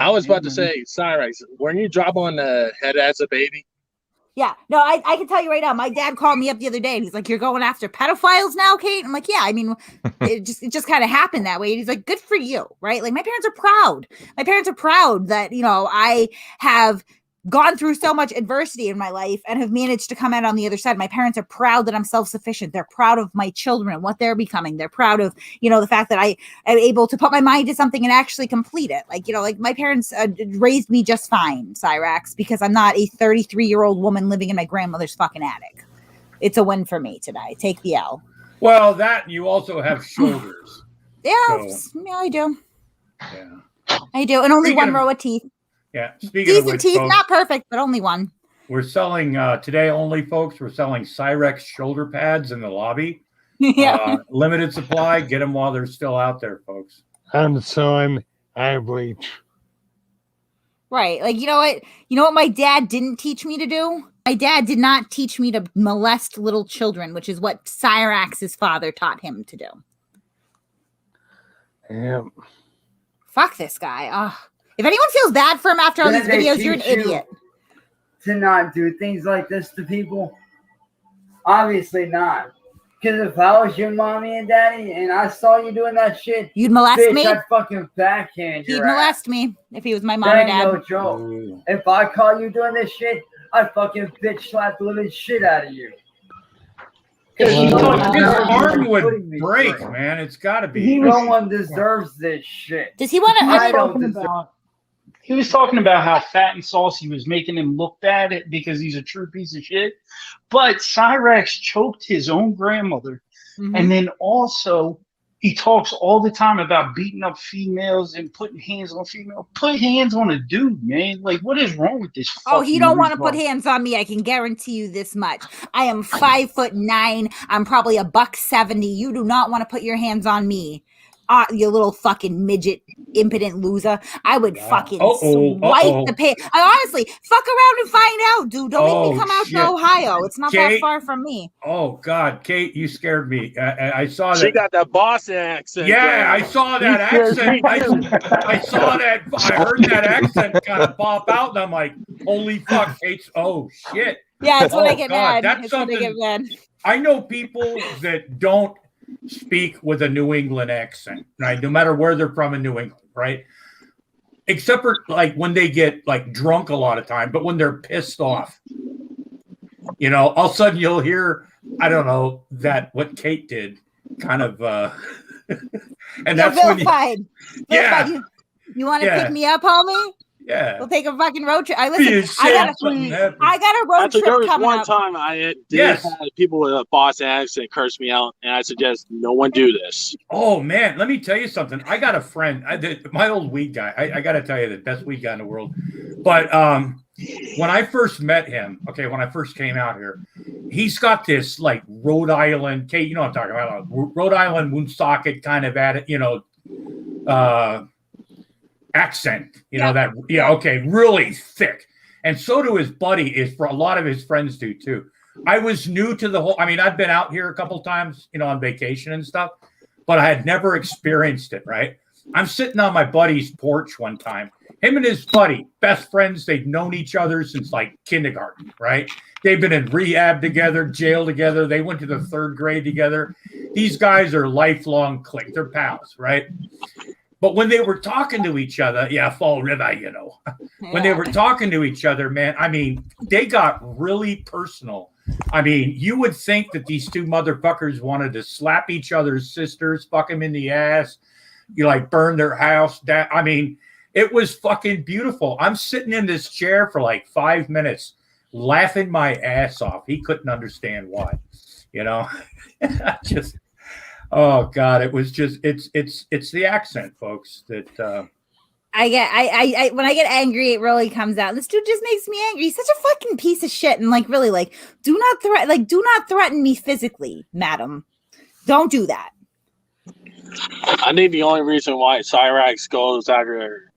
I was about to say, Cyraxx, weren't you drop on the head as a baby? Yeah, no, I can tell you right now. My dad called me up the other day and he's like, "You're going after pedophiles now, Kate?" I'm like, "Yeah, I mean, it just kind of happened that way." And he's like, "Good for you," right? Like, my parents are proud. My parents are proud that, I have gone through so much adversity in my life and have managed to come out on the other side. My parents are proud that I'm self-sufficient. They're proud of my children, what they're becoming. They're proud of, the fact that I am able to put my mind to something and actually complete it. Like my parents raised me just fine, Cyraxx, because I'm not a 33-year-old woman living in my grandmother's fucking attic. It's a win for me today. Take the L. Well, that you also have shoulders. Yeah, I do. Yeah. I do. And only one row of teeth. Yeah, speaking of which, teeth, folks, not perfect, but only one. We're selling today only, folks. We're selling Cyraxx shoulder pads in the lobby. Yeah, limited supply. Get them while they're still out there, folks. I'm son. I bleach. Right, like you know what my dad didn't teach me to do. My dad did not teach me to molest little children, which is what Cyraxx's father taught him to do. Yeah. Fuck this guy. Oh. If anyone feels bad for him after all these videos, you're an idiot. To not do things like this to people? Obviously not. Because if I was your mommy and daddy and I saw you doing that shit, you'd molest me? I'd fucking backhand your He'd molest me if he was my mom or dad. No joke. If I call you doing this shit, I'd fucking bitch slap the living shit out of you. His Wow. arm would break, man. It's got to be. No one deserves this shit. Does he want to? I don't deserve. He was talking about how Fat and Saucy was making him look bad because he's a true piece of shit. But Cyrax choked his own grandmother. And then also, he talks all the time about beating up females and putting hands on females. Put hands on a dude, man. Like, what is wrong with this? Oh, he don't want to put hands on me. I can guarantee you this much. I am 5'9". I'm probably $170. You do not want to put your hands on me. You little fucking midget, impotent loser. I would fucking swipe the pay. I honestly, fuck around and find out, dude. Don't make me come out to Ohio. It's not that far from me. Oh, God, Kate, you scared me. I saw that. She got that boss accent. Yeah, I saw that accent. I saw that. I heard that accent kind of pop out, and I'm like, holy fuck, Kate's. Oh, shit. Yeah, it's when I get mad. That's something. I know people that don't speak with a New England accent, right? No matter where they're from in New England, right? Except for like when they get like drunk a lot of time, but when they're pissed off, you know, all of a sudden you'll hear, I don't know, that what Kate did kind of, and that's when you want to pick me up, homie? Yeah, we'll take a fucking road trip. I got a road trip there was coming one up. time I did have people with a boss accent curse me out, and I suggest no one do this. Oh man, let me tell you something. I got a friend, my old weed guy. I got to tell you, the best weed guy in the world. But when I first met him, when I first came out here, he's got this like Rhode Island, Kate, you know what I'm talking about, Rhode Island Woonsocket kind of accent, you know, that, really thick. And so do his buddy, for a lot of his friends do too. I was new to the whole, I'd been out here a couple times, you know, on vacation and stuff, but I had never experienced it, right? I'm sitting on my buddy's porch one time. Him and his buddy, best friends, they've known each other since like kindergarten, right? They've been in rehab together, jail together. They went to the 3rd grade together. These guys are lifelong clique. They're pals, right? But when they were talking to each other, Fall River, you know, when they were talking to each other, man, they got really personal. You would think that these two motherfuckers wanted to slap each other's sisters, fuck them in the ass, burn their house down. It was fucking beautiful. I'm sitting in this chair for like 5 minutes, laughing my ass off. He couldn't understand why, you know. Oh God, it was just it's the accent, folks, that I when I get angry, it really comes out. This dude just makes me angry. He's such a fucking piece of shit, and really do not threaten me physically, madam. Don't do that. I think the only reason why Cyrax goes after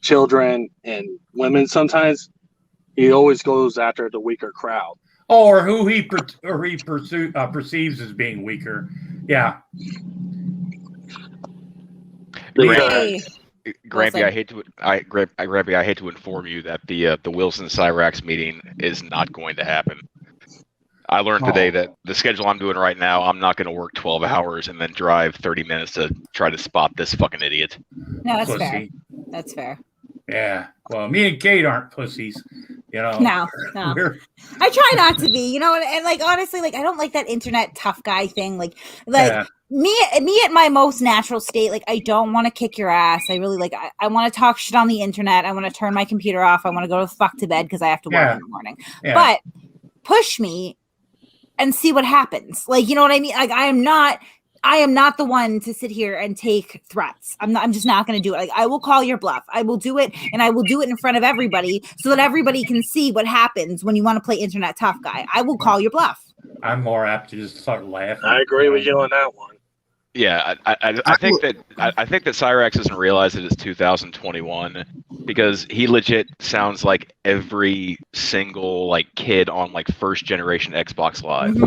children and women sometimes, he always goes after the weaker crowd. Or who he perceives as being weaker. Yeah. Grampy, I hate to inform you that the Wilson Cyrax meeting is not going to happen. I learned today that the schedule I'm doing right now, I'm not going to work 12 hours and then drive 30 minutes to try to spot this fucking idiot. No, that's fair. That's fair. Yeah. Well, me and Kate aren't pussies, you know. No. I try not to be, you know, and honestly, I don't like that internet tough guy thing. Me at my most natural state, I don't want to kick your ass. I really I want to talk shit on the internet. I want to turn my computer off. I want to go the fuck to bed because I have to work in the morning. Yeah. But push me and see what happens. You know what I mean? I am not the one to sit here and take threats. I'm just not going to do it. I will call your bluff. I will do it, and I will do it in front of everybody so that everybody can see what happens when you want to play internet tough guy. I will call your bluff. I'm more apt to just start laughing. I agree with you on that one. Yeah, I think that Cyrax doesn't realize that it's 2021 because he legit sounds like every single kid on first generation Xbox Live.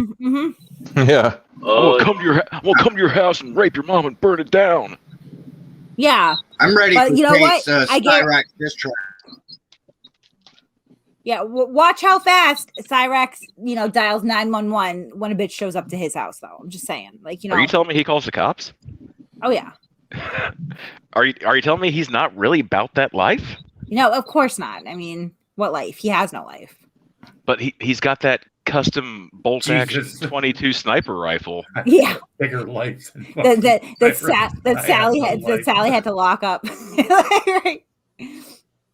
Yeah. We'll come to your house and rape your mom and burn it down. Yeah. I'm ready for Cyrax diss track. Yeah, watch how fast Cyrax, dials 911 when a bitch shows up to his house, though. I'm just saying, Are you telling me he calls the cops? Oh yeah. Are you telling me he's not really about that life? No, of course not. What life? He has no life. But he's got that custom bolt action Jesus. 22 sniper rifle. Yeah. Bigger life. That Sally had to lock up. Right.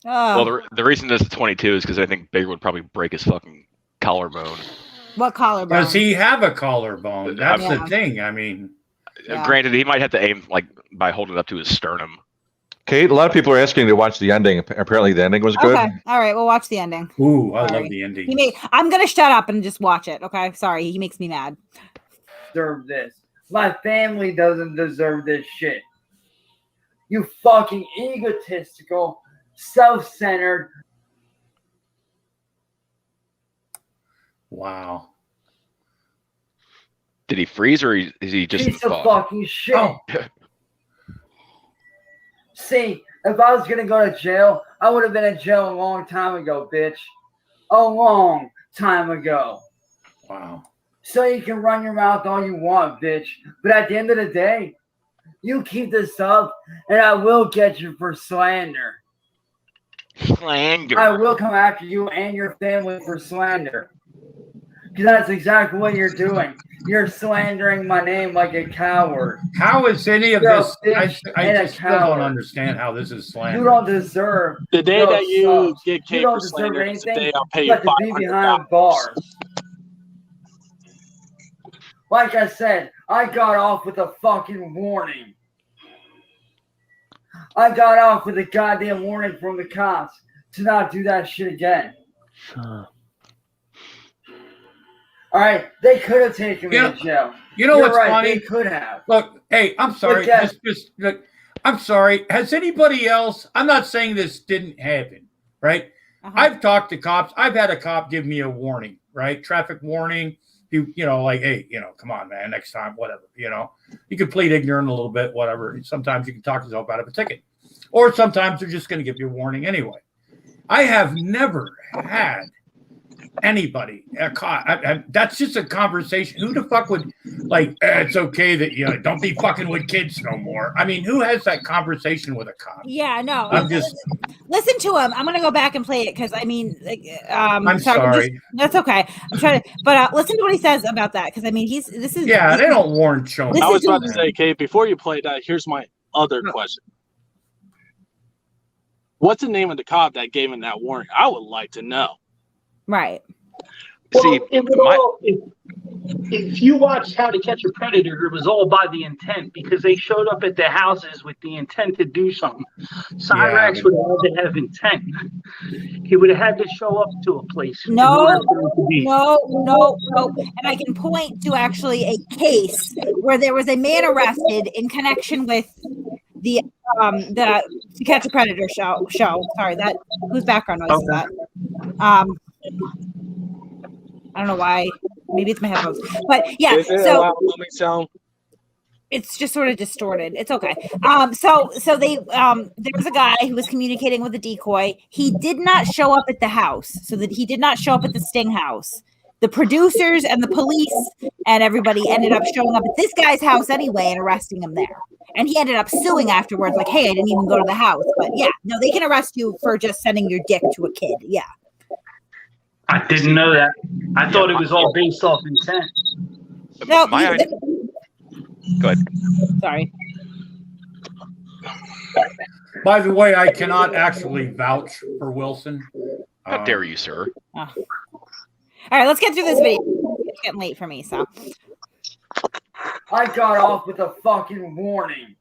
Well, the reason this is 22 is because I think Bigger would probably break his fucking collarbone. What collarbone? Does he have a collarbone? That's Yeah. the thing. I mean, Granted, he might have to aim like by holding it up to his sternum. Kate, a lot of people are asking to watch the ending. Apparently, the ending was good. Okay. All right. We'll watch the ending. Ooh, I Sorry. love the ending. I'm gonna shut up and just watch it. Okay. Sorry. He makes me mad. Deserve this. My family doesn't deserve this shit. You fucking egotistical, self-centered. Wow. Did he freeze or is he just Piece of fucking shit. Oh. See, if I was gonna go to jail, I would have been in jail a long time ago, bitch. A long time ago. Wow. So you can run your mouth all you want, bitch. But at the end of the day, you keep this up, and I will get you for slander. Slander. I will come after you and your family for slander. Because that's exactly what you're doing. You're slandering my name like a coward. How is any of You're a this? I bitch and a just still don't coward. understand how this is slander. You don't deserve The day no that you subs. get You kicked don't for deserve slander is the anything day I'll pay you but to be behind $500. bars. Like I said, I got off with a fucking warning. I got off with a goddamn warning from the cops to not do that shit again. All right, they could have taken me to jail. You know You're what's right, funny? They could have. Look, hey, I'm sorry. But Look, I'm sorry. Has anybody else? I'm not saying this didn't happen, right? I've talked to cops. I've had a cop give me a warning, right? Traffic warning. You know, like, hey, come on, man. Next time, whatever. You can plead ignorant a little bit, whatever. Sometimes you can talk yourself out of a ticket, or sometimes they're just going to give you a warning anyway. I have never had anybody a cop. That's just a conversation. Who the fuck would it's okay that don't be fucking with kids no more. I mean, who has that conversation with a cop? Yeah, no. I'm just Listen to him. I'm gonna go back and play it because I mean, I'm sorry. That's okay. I'm trying to, but listen to what he says about that because I mean, they don't warn children. I was about to say, Kate, before you play that, here's my other question. What's the name of the cop that gave him that warning? I would like to know. Right. Well, if you watched How to Catch a Predator, it was all by the intent because they showed up at their houses with the intent to do something. Cyrax would have had to have intent. He would have had to show up to a place. No. And I can point to actually a case where there was a man arrested in connection with the To Catch a Predator show. Sorry, that whose background noise is that? I don't know why. Maybe it's my headphones. But yeah, so it's just sort of distorted. It's okay. So they there was a guy who was communicating with a decoy. He did not show up at the house, so that he did not show up at the Sting house. The producers and the police and everybody ended up showing up at this guy's house anyway and arresting him there. And he ended up suing afterwards, like, hey, I didn't even go to the house. But yeah, no, they can arrest you for just sending your dick to a kid. Yeah. I didn't know that. I thought it was all based off intent. No, Go ahead. Sorry. By the way, I cannot actually vouch for Wilson. How dare you, sir? All right, let's get through this video. It's getting late for me, so. I got off with a fucking warning.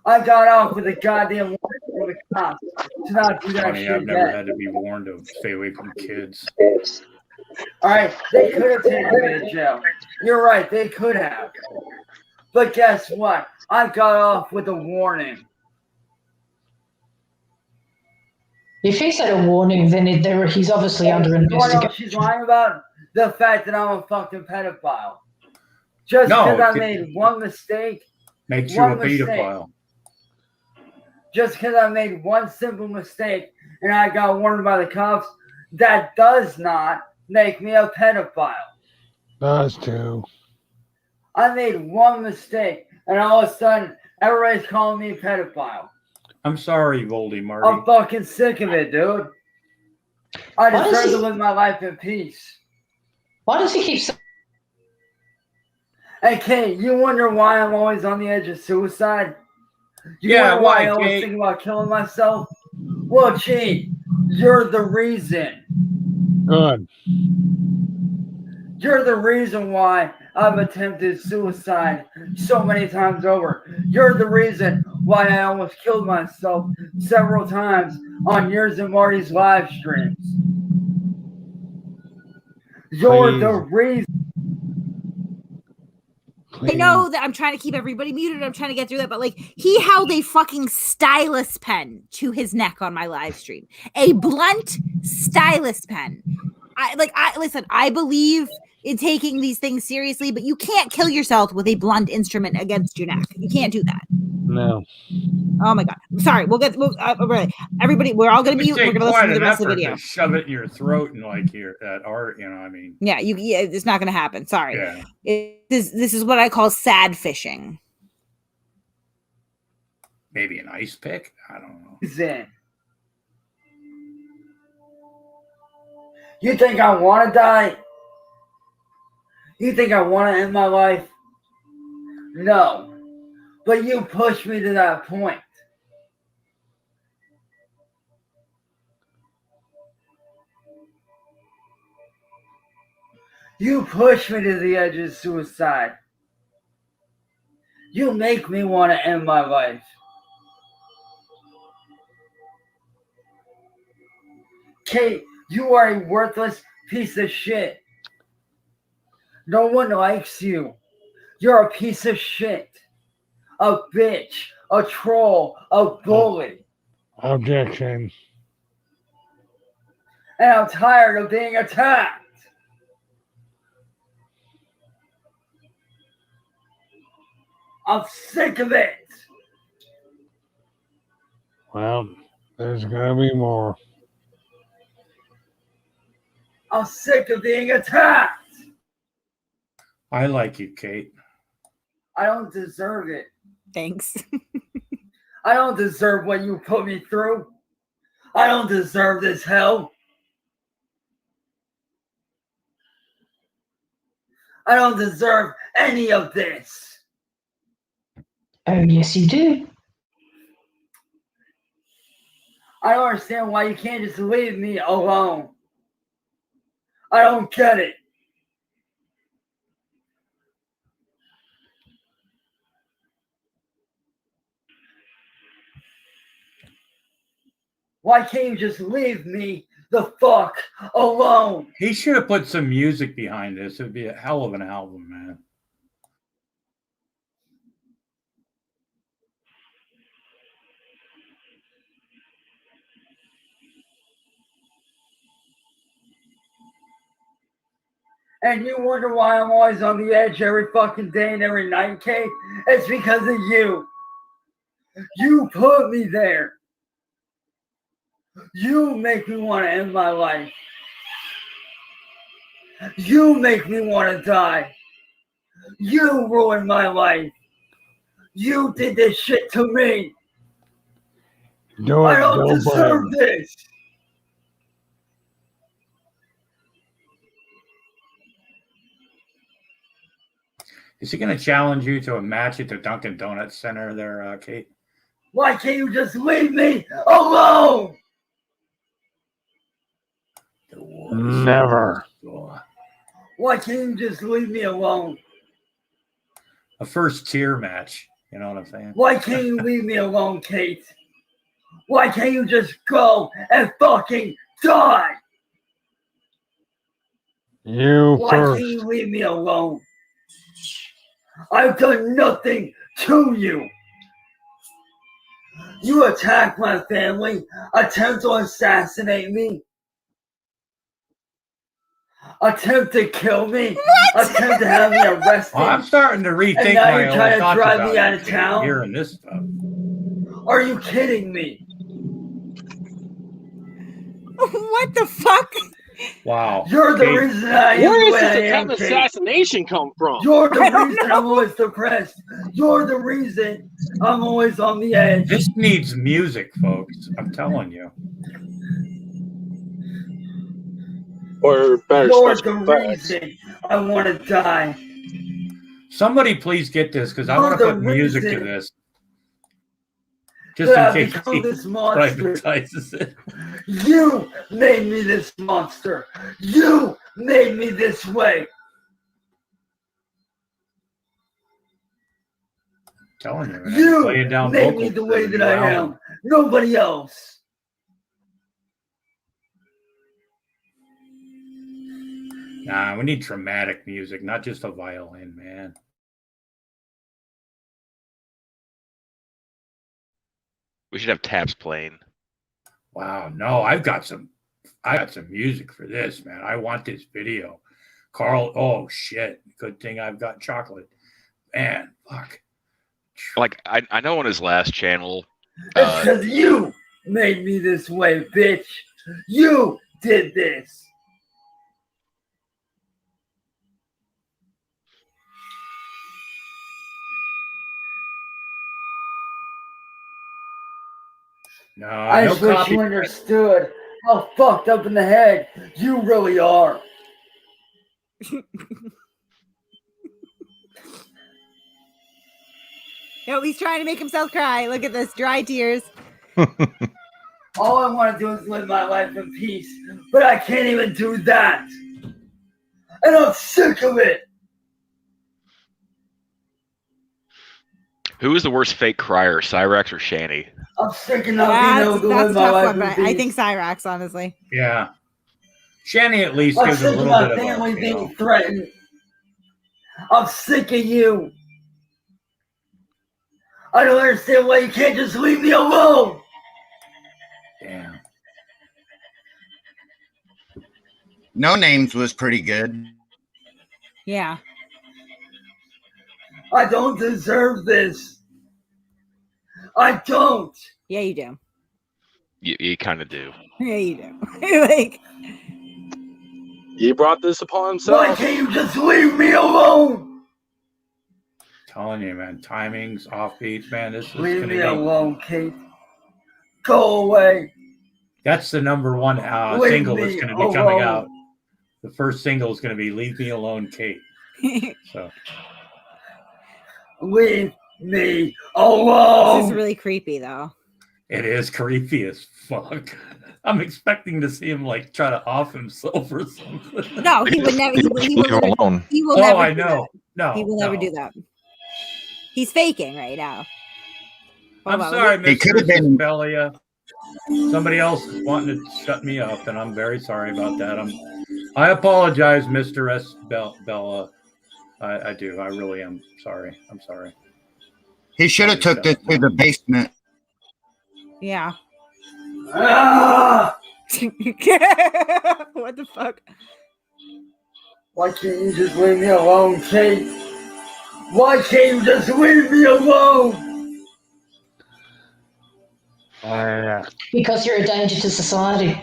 I got off with a goddamn warning from the cops to not do that Funny, shit I've never again. had to be warned to stay away from kids. All right, they could have taken me to jail. You're right, they could have. But guess what? I got off with a warning. If he said a warning, then he's obviously under You know what investigation. she's lying about? The fact that I'm a fucking pedophile. Just because I made one mistake. Makes you a pedophile. Just because I made one simple mistake and I got warned by the cops, that does not make me a pedophile. Does too. I made one mistake and all of a sudden everybody's calling me a pedophile. I'm sorry, Voldy Marty. I'm fucking sick of it, dude. I deserve to live my life in peace. Why does he keep saying? Hey, Kate, you wonder why I'm always on the edge of suicide? You Yeah, wonder why why, I always Kate? think about killing myself? Well, Chi, you're the reason. Good. You're the reason why I've attempted suicide so many times over. You're the reason why I almost killed myself several times on yours and Marty's live streams. You're the reason. I know that I'm trying to keep everybody muted. I'm trying to get through that, but like he held a fucking stylus pen to his neck on my live stream. A blunt stylus pen. Listen, I believe in taking these things seriously, but you can't kill yourself with a blunt instrument against your neck. You can't do that. No. Oh my god. Sorry. Really, everybody, we're all gonna mute. We're gonna listen to the rest of the video. Shove it in your throat and like that art, I mean. Yeah, it's not gonna happen. Sorry. Yeah. This is what I call sad fishing. Maybe an ice pick? I don't know. Zen. You think I want to die? You think I want to end my life? No. But you pushed me to that point. You push me to the edge of suicide. You make me want to end my life. Kate, you are a worthless piece of shit. No one likes you. You're a piece of shit. A bitch. A troll. A bully. Objection. And I'm tired of being attacked. I'm sick of it. Well, there's gonna be more. I'm sick of being attacked. I like you, Kate. I don't deserve it. Thanks. I don't deserve what you put me through. I don't deserve this hell. I don't deserve any of this. Oh, yes, you do. I don't understand why you can't just leave me alone. I don't get it. Why can't you just leave me the fuck alone? He should have put some music behind this. It'd be a hell of an album, man. And you wonder why I'm always on the edge every fucking day and every night, Kate? It's because of you. You put me there. You make me want to end my life. You make me want to die. You ruined my life. You did this shit to me. I don't deserve this. Is he going to challenge you to a match at the Dunkin' Donuts Center there, Kate? Why can't you just leave me alone? Never. Why can't you just leave me alone? A first tier match. You know what I'm saying? Why can't you leave me alone, Kate? Why can't you just go and fucking die? Why can't you leave me alone? I've done nothing to you. You attack my family, attempt to assassinate me, attempt to kill me, attempt to have me arrested. Well, I'm starting to rethink and now my you're own trying to thoughts drive about me out of town. hearing this stuff. Are you kidding me? What the fuck? Wow. You're the Kate, reason I am Where the is way this I am, attempt Kate. assassination come from? You're the reason I'm always depressed. You're the reason I'm always on the edge. This needs music, folks. I'm telling you. Or better You're special the effects. reason I want to die. Somebody please get this because I You're want to the put music to reason this. Just that in I've case become he this monster. privatizes it. You made me this monster. You made me this way. Telling you, man. You Laying down made me vocals the for way the that new I album. am. Nobody else. Nah, we need dramatic music, not just a violin, man. We should have taps playing. Wow, no, I got some music for this, man. I want this video. Carl, oh shit. Good thing I've got chocolate. Man, fuck. Like I know on his last channel. It's because you made me this way, bitch. You did this. No, I no just wish copy. you understood how fucked up in the head you really are. No, he's trying to make himself cry. Look at this, dry tears. All I want to do is live my life in peace, but I can't even do that. And I'm sick of it. Who is the worst fake crier, Cyrax or Shanny? I'm sick of not being able to live my life in but peace. I think Cyrax, honestly. Yeah. Shanny at least I'm gives a sick of little my bit of family a, being threatened. I'm sick of you. I don't understand why you can't just leave me alone. Damn. No Names was pretty good. Yeah. I don't deserve this. I don't. Yeah, you do. You kind of do. Yeah, you do. Like, He brought this upon himself. Why can't you just leave me alone? Telling you, man, timings, offbeats, man. This is Leave gonna me be. alone, Kate. Go away. That's the number one Leave single me that's going to be coming alone. out. The first single is going to be "Leave Me Alone, Kate." So Leave me alone. this is really creepy, though. it is creepy as fuck. I'm expecting to see him like try to off himself or something. No, he would never. He will Leave never. him alone. He will Oh, never. I do know. that. No, He will never no. do that. He's faking right now. I'm Hold on, sorry, It could Mr. have been- Belia. Somebody else is wanting to shut me up, and I'm very sorry about that. I apologize, Mr. S. Bella. I do. I really am sorry. I'm sorry. He should have took this to the basement. Yeah. Ah! What the fuck? Why can't you just leave me alone, Kate? Why can't you just leave me alone? Because you're a danger to society.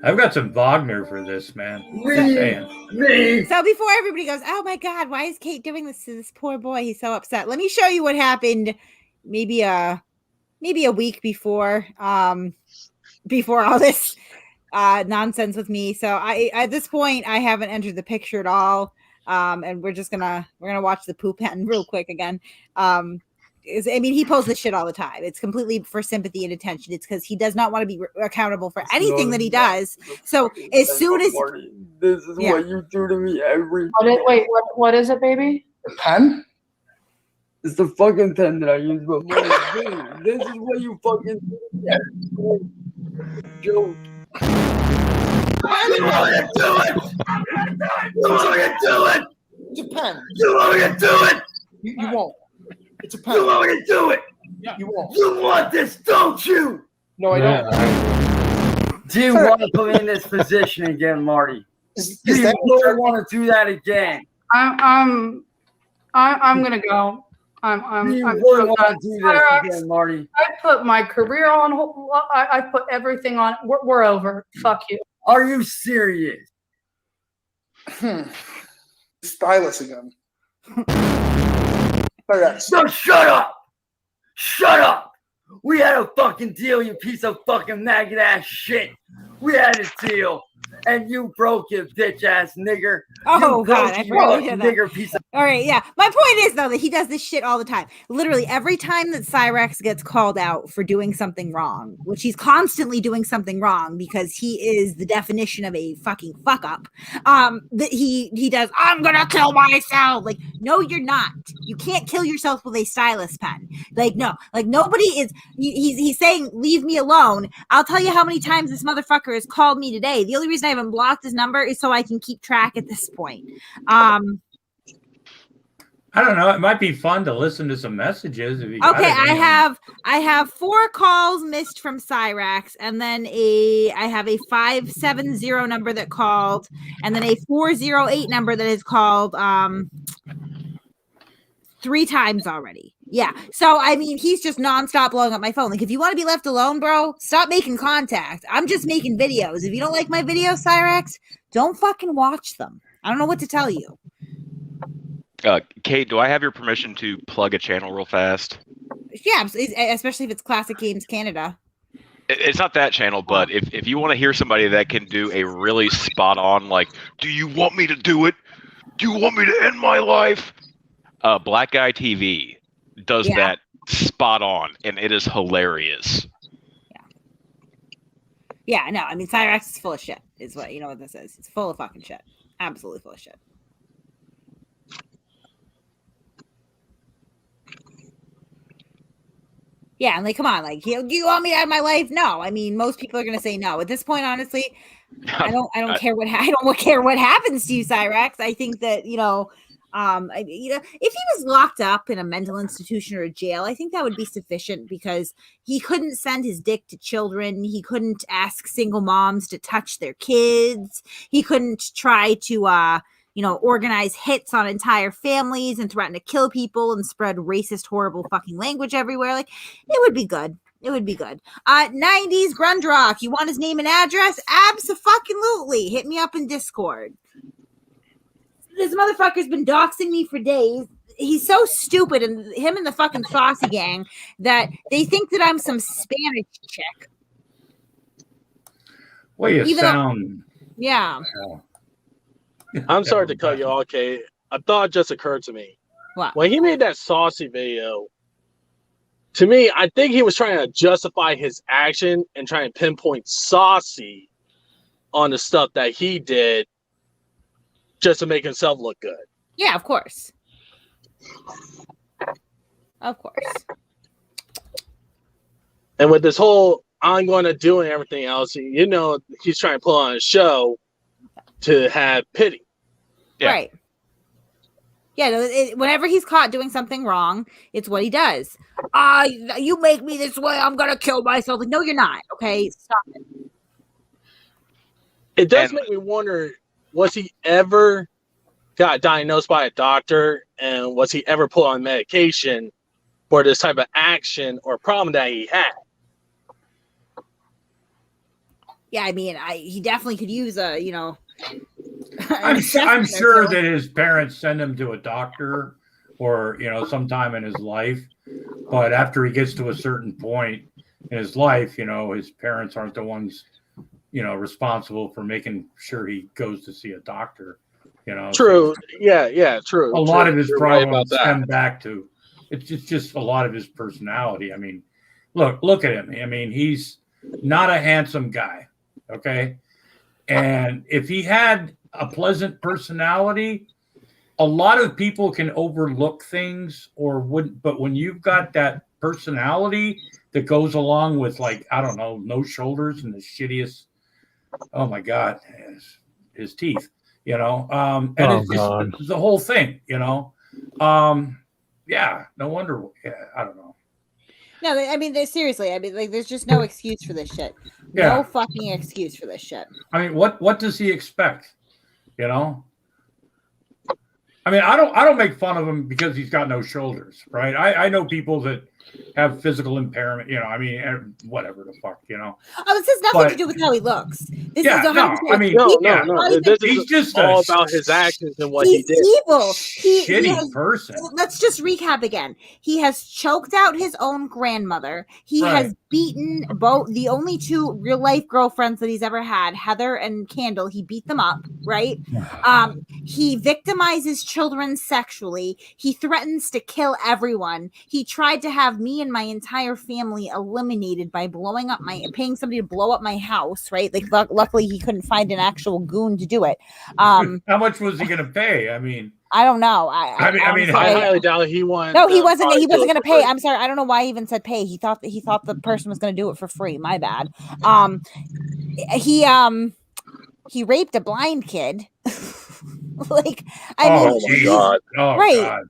I've got some Wagner for this, man. Just Me. saying. Me. So before everybody goes, oh my God, why is Kate doing this to this poor boy? He's so upset. Let me show you what happened maybe a week before before all this nonsense with me. So I at this point I haven't entered the picture at all. And we're gonna watch the poop hen real quick again. He posts this shit all the time. It's completely for sympathy and attention. It's because he does not want to be accountable for anything that he does. So as soon as This is what you do to me every Wait, what is it, baby? pen? It's the fucking pen that I use before. This is what you fucking do to me every joke. You want to do it? You want to do it? It's a pen. You want to do it? You won't. It's a pen. You want to do it? Yeah. You won't. You want this, don't you? No, I don't. Do you want to put me in this position again, Marty? Do you that- really want to do that again? I'm gonna go. Do you I'm really so want done. to do this Cyrax, again, Marty? I put my career on hold. I put everything on. We're over. Fuck you. Are you serious? Stylus again. Cyrax. No, shut up! Shut up! We had a fucking deal, you piece of fucking maggot ass shit. We had a deal. And you broke his bitch ass nigger. Oh You God, broke I his forgot we did that. nigger piece of. All right, yeah. My point is though that he does this shit all the time. Literally every time that Cyrax gets called out for doing something wrong, which he's constantly doing something wrong because he is the definition of a fucking fuck up. That he does. I'm gonna kill myself. Like, no, you're not. You can't kill yourself with a stylus pen. Like, no, like nobody is. He's saying leave me alone. I'll tell you how many times this motherfucker has called me today. The only reason I haven't blocked his number is so I can keep track at this point. I don't know. It might be fun to listen to some messages. If you got Okay, it. I have 4 calls missed from Cyrax, and then I have a 570 number that called, and then a 408 number that has called 3 times already. Yeah. So I mean, he's just nonstop blowing up my phone. Like, if you want to be left alone, bro, stop making contact. I'm just making videos. If you don't like my videos, Cyrax, don't fucking watch them. I don't know what to tell you. Kate, do I have your permission to plug a channel real fast? Yeah, especially if it's Classic Games Canada. It's not that channel, but if you want to hear somebody that can do a really spot on, like, do you want me to do it? Do you want me to end my life? Black Guy TV does that spot on, and it is hilarious. Yeah, no, I mean, Cyrax is full of shit, is what, you know what this is. It's full of fucking shit. Absolutely full of shit. Yeah, and like, come on, like, do you want me out of my life? No, I mean, most people are gonna say no. At this point, honestly, I don't care what I don't care what happens to you, Cyrax. I think that if he was locked up in a mental institution or a jail, I think that would be sufficient because he couldn't send his dick to children. He couldn't ask single moms to touch their kids. He couldn't try to organize hits on entire families and threaten to kill people and spread racist, horrible fucking language everywhere. Like, it would be good. It would be good. 90s grunge rock. You want his name and address? Abso-fucking-lutely. Hit me up in Discord. This motherfucker's been doxing me for days. He's so stupid, and him and the fucking Saucy gang, that they think that I'm some Spanish chick. Well, you sound. Yeah. I'm sorry to cut you off, Kate. A thought just occurred to me. What? When he made that Saucy video, to me, I think he was trying to justify his action and trying to pinpoint Saucy on the stuff that he did just to make himself look good. Yeah, of course. Of course. And with this whole I'm going to do and everything else, he's trying to put on a show to have pity. Yeah. Right. Yeah, whenever he's caught doing something wrong, it's what he does. You make me this way, I'm going to kill myself. Like, no, you're not. Okay, stop it. It does make me wonder, was he ever got diagnosed by a doctor, and was he ever put on medication for this type of action or problem that he had? Yeah, I mean, he definitely could use I'm sure that his parents send him to a doctor or sometime in his life, but after he gets to a certain point in his life, his parents aren't the ones responsible for making sure he goes to see a doctor. True. So true. A lot of his problems stem back to it's just a lot of his personality. I mean, look at him. I mean, he's not a handsome guy. Okay. And if he had a pleasant personality, a lot of people can overlook things or wouldn't. But when you've got that personality that goes along with, like, I don't know, no shoulders and the shittiest, oh my God, his teeth, and it's just the whole thing, yeah, no wonder. Yeah, I don't know. No, I mean, seriously, I mean, like, there's just no excuse for this shit. Yeah. No fucking excuse for this shit. I mean, what does he expect? I mean, I don't make fun of him because he's got no shoulders, right? I know people that have physical impairment. You know, I mean, whatever the fuck, you know. Oh, this has nothing to do with how he looks. This is 100%. I mean, he's just all about his actions and what he He's did. evil. Shitty person. Let's just recap again. He has choked out his own grandmother. He has beaten the only two real life girlfriends that he's ever had, Heather and Candle. He beat them up, right? He victimizes children sexually. He threatens to kill everyone. He tried to have me and my entire family eliminated by paying somebody to blow up my house, right? Like luckily he couldn't find an actual goon to do it. How much was he going to pay? I mean, I don't know. I highly doubt he wanted. No, he wasn't. He wasn't going to pay. I'm sorry. I don't know why he even said pay. He thought the person was going to do it for free. My bad. He raped a blind kid. Like, I mean, God. Right. God.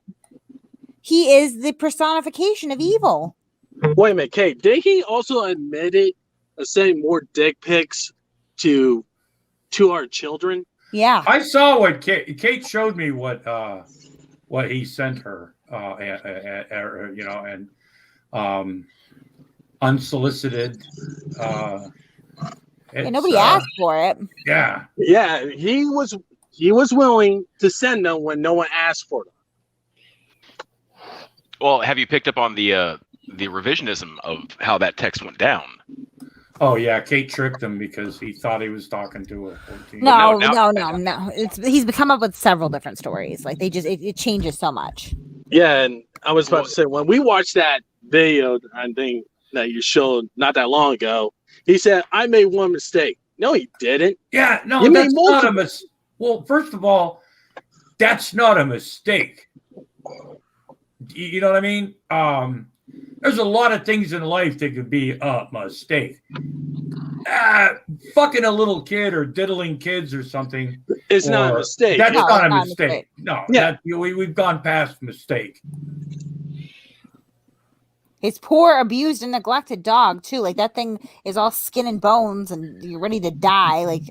He is the personification of evil. Wait a minute, Kate. Did he also admit it? Sending more dick pics to our children? Yeah, I saw what Kate showed me what he sent her, you know, and unsolicited. Nobody asked for it. Yeah, he was willing to send them when no one asked for them. Well, have you picked up on the revisionism of how that text went down? Oh yeah, Kate tricked him because he thought he was talking to a 14. No. He's come up with several different stories. Like it changes so much. Yeah, and I was about to say, when we watched that video, I think that you showed not that long ago, he said, "I made one mistake." No, he didn't. Yeah, no, you that's not a mistake. Well, first of all, that's not a mistake. You know what I mean? There's a lot of things in life that could be a mistake. Fucking a little kid or diddling kids or something. It's not a mistake. That's No, not it's a not a mistake. mistake. No, Yeah. we've gone past mistake. His poor, abused, and neglected dog too. Like that thing is all skin and bones, and you're ready to die. Like,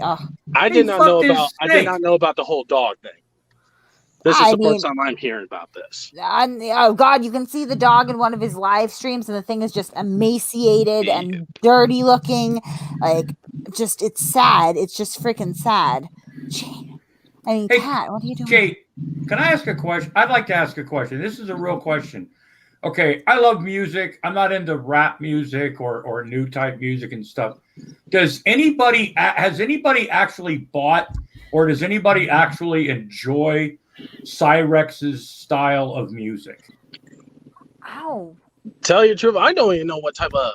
I did not know about the whole dog thing. This is the first time I'm hearing about this. Oh God, you can see the dog in one of his live streams, and the thing is just emaciated and dirty looking. Like, it's sad. It's just freaking sad. I mean, Kat, what are you doing? Kate, can I ask a question? I'd like to ask a question. This is a real question. Okay, I love music. I'm not into rap music or new type music and stuff. Has anybody actually bought, or does anybody actually enjoy Cyrax's style of music? Ow. Tell you the truth, I don't even know what type of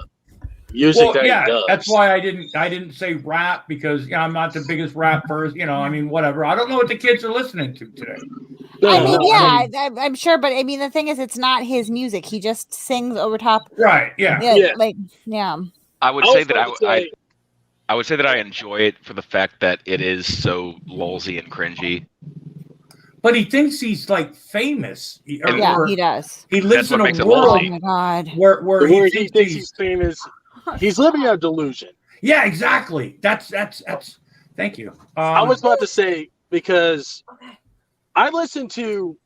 music he does. That's why I didn't say rap, because I'm not the biggest rap person. I mean, whatever. I don't know what the kids are listening to today. I'm sure, but I mean, the thing is, it's not his music. He just sings over top. Right? Yeah. I would say that I would say that I enjoy it for the fact that it is so lolsy and cringy. But he thinks he's like famous. He does. He lives in a world. Oh my God. Where he thinks he's famous. He's living a delusion. Yeah, exactly. That's. Thank you. I was about to say, because I listen to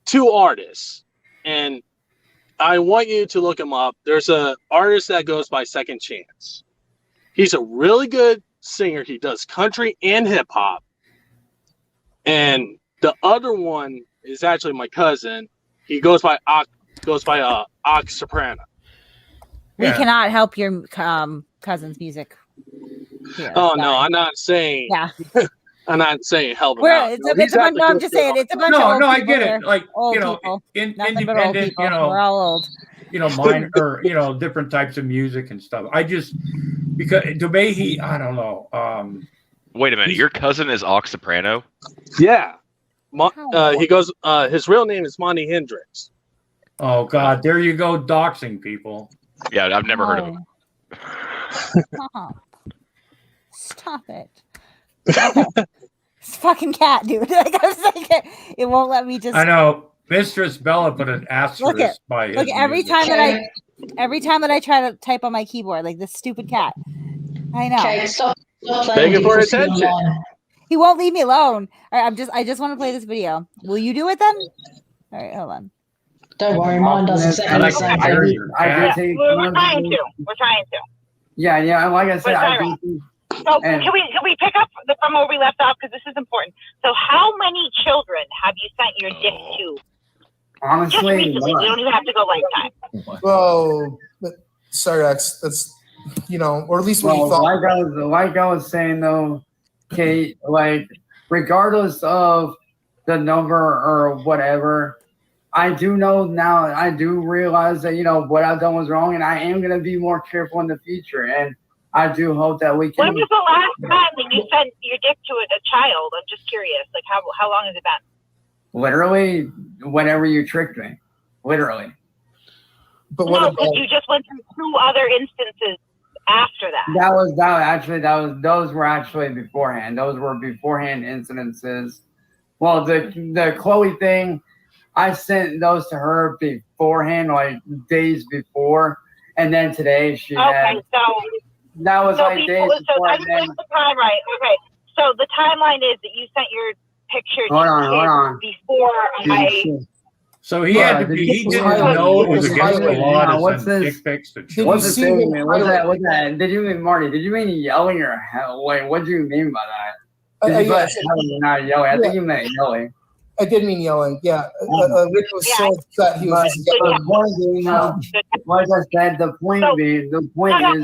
two artists, and I want you to look them up. There's an artist that goes by Second Chance. He's a really good singer. He does country and hip hop. And the other one is actually my cousin. He goes by Ox Soprano. We cannot help your cousin's music. Here, no, I'm not saying. Yeah. I'm not saying help him I'm just saying it's a bunch of old I people get it. here. Like, old people. independent, We're all old. Mine or different types of music and stuff. Because to me, I don't know. Wait a minute, your cousin is Ox Soprano? Yeah. He goes. His real name is Monty Hendrix. Oh God, there you go, doxing people. Yeah, I've never heard of him. Stop it. It's fucking cat, dude. Like, I was like, it won't let me just. I know. Mistress Bella put an asterisk by his every time that I try to type on my keyboard, like this stupid cat. I know. Okay, stop begging for attention. He won't leave me alone. All right, I just want to play this video. Will you do it then? All right, hold on. Don't worry, mine does exactly the same thing. We're trying to. We're trying to. Yeah. Like I said, I do. So can we pick up from where we left off, because this is important. So how many children have you sent your dick to? Honestly, just recently. We don't even have to go lifetime. Well, Cyraxx, that's or at least what you thought. Like I was saying though, Kate, like regardless of the number or whatever, I do know now. I do realize that what I've done was wrong, and I am going to be more careful in the future. And I do hope that we can. When was the last time that you sent your dick to a child? I'm just curious. Like how long has it been? Literally, whenever you tricked me. Literally. But no, because you just went through 2 other instances after that. Those were actually beforehand. Those were beforehand incidences. Well, the Chloe thing, I sent those to her beforehand, like days before, and then today she had. So that was like days before. I just get the time right. Okay, so the timeline is that you sent your picture hold on. before So he had to be. He didn't know it was against the law to send dick pics to children. What's the statement? What's that? Did you mean Marty? Did you mean yelling or wait? What do you mean by that? Did you not yelling? I think you meant yelling. I did mean yelling. Yeah, Rick was so upset. He was just yelling. Like I said, the point is about.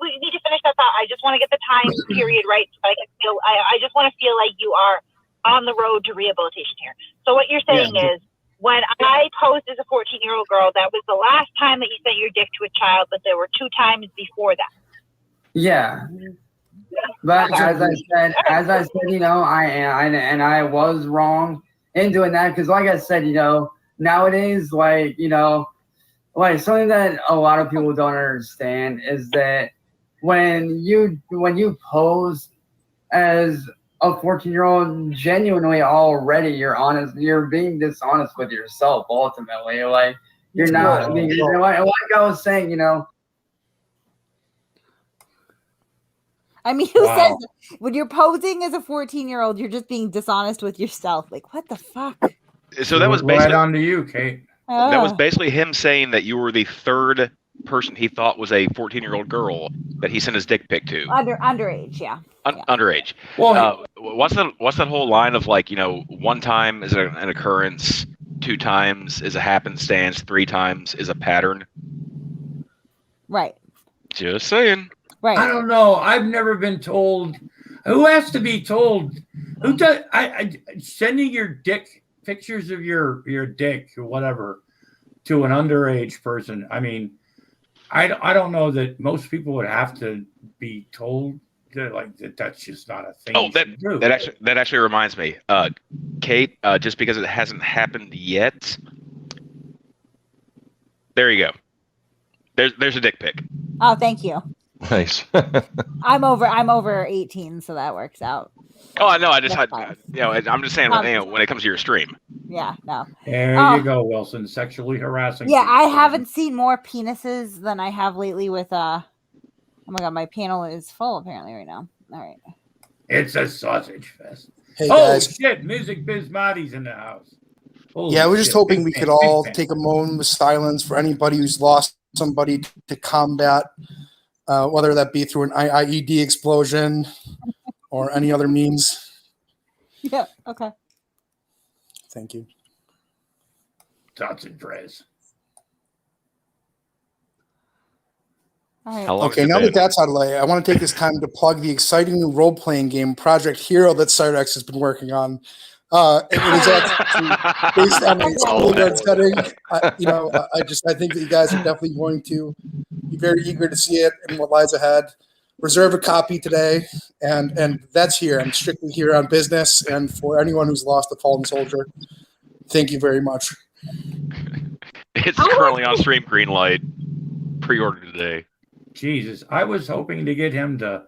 We need to finish that thought. I just want to get the time period right. So I can feel. I just want to feel like you are on the road to rehabilitation here. So what you're saying is, when I posed as a 14-year-old girl, that was the last time that you sent your dick to a child, but there were 2 times before that. Yeah. But as I said, I was wrong in doing that, because like I said, nowadays, like something that a lot of people don't understand is that when you pose as a 14-year-old, genuinely already you're being dishonest with yourself ultimately. Like you're not being, like I was saying, I mean, who says when you're posing as a 14-year-old, you're just being dishonest with yourself? Like, what the fuck? So that was basically right on to you, Kate. That was basically him saying that you were the 3rd person he thought was a 14-year-old girl that he sent his dick pic to. Underage, yeah. Underage. Well, what's that whole line of like, 1 time is an occurrence, 2 times is a happenstance, 3 times is a pattern. Right. Just saying. Right. I don't know. I've never been told. Who has to be told? Who does? Sending your dick pictures of your dick or whatever to an underage person. I mean, I don't know that most people would have to be told that that's just not a thing. Oh, that actually reminds me, Kate. Just because it hasn't happened yet, there you go. There's a dick pic. Oh, thank you. Nice. I'm over 18, so that works out. Oh, I know. I'm just saying, when it comes to your stream. Yeah, no. There you go, Wilson. Sexually harassing. Yeah, people. I haven't seen more penises than I have lately with oh my god, my panel is full apparently right now. All right. It's a sausage fest. Hey, guys. Shit, Music Biz Marty's in the house. Holy we're just hoping we could all take a moment of silence for anybody who's lost somebody to combat, whether that be through an IED explosion or any other means. Yeah, okay. Thank you. Tots and Drez. All right. Okay, now that that's out of the way, I want to take this time to plug the exciting new role-playing game, Project Hero, that Cyraxx has been working on. It is actually based on a schoolyard setting. I think that you guys are definitely going to be very eager to see it and what lies ahead. Reserve a copy today, and that's here. I'm strictly here on business, and for anyone who's lost a fallen soldier, thank you very much. It's currently on stream, green light. Pre-order today. Jesus, I was hoping to get him to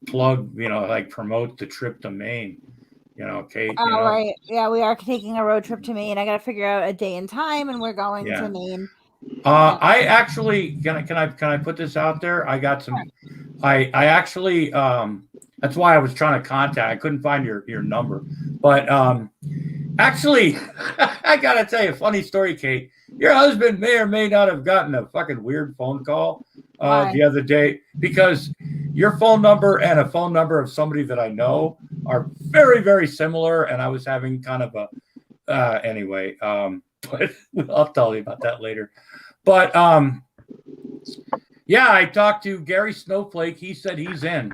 plug, promote the trip to Maine. Kate. Right. Yeah, we are taking a road trip to Maine. I got to figure out a day and time, and we're going to Maine. I actually can I put this out there? I got some. I actually that's why I was trying to contact. I couldn't find your number, but Actually, I gotta tell you a funny story, Kate. Your husband may or may not have gotten a fucking weird phone call the other day because your phone number and a phone number of somebody that I know are very, very similar. And I was having kind of a anyway. But I'll tell you about that later. But yeah, I talked to Gary Snowflake. He said he's in.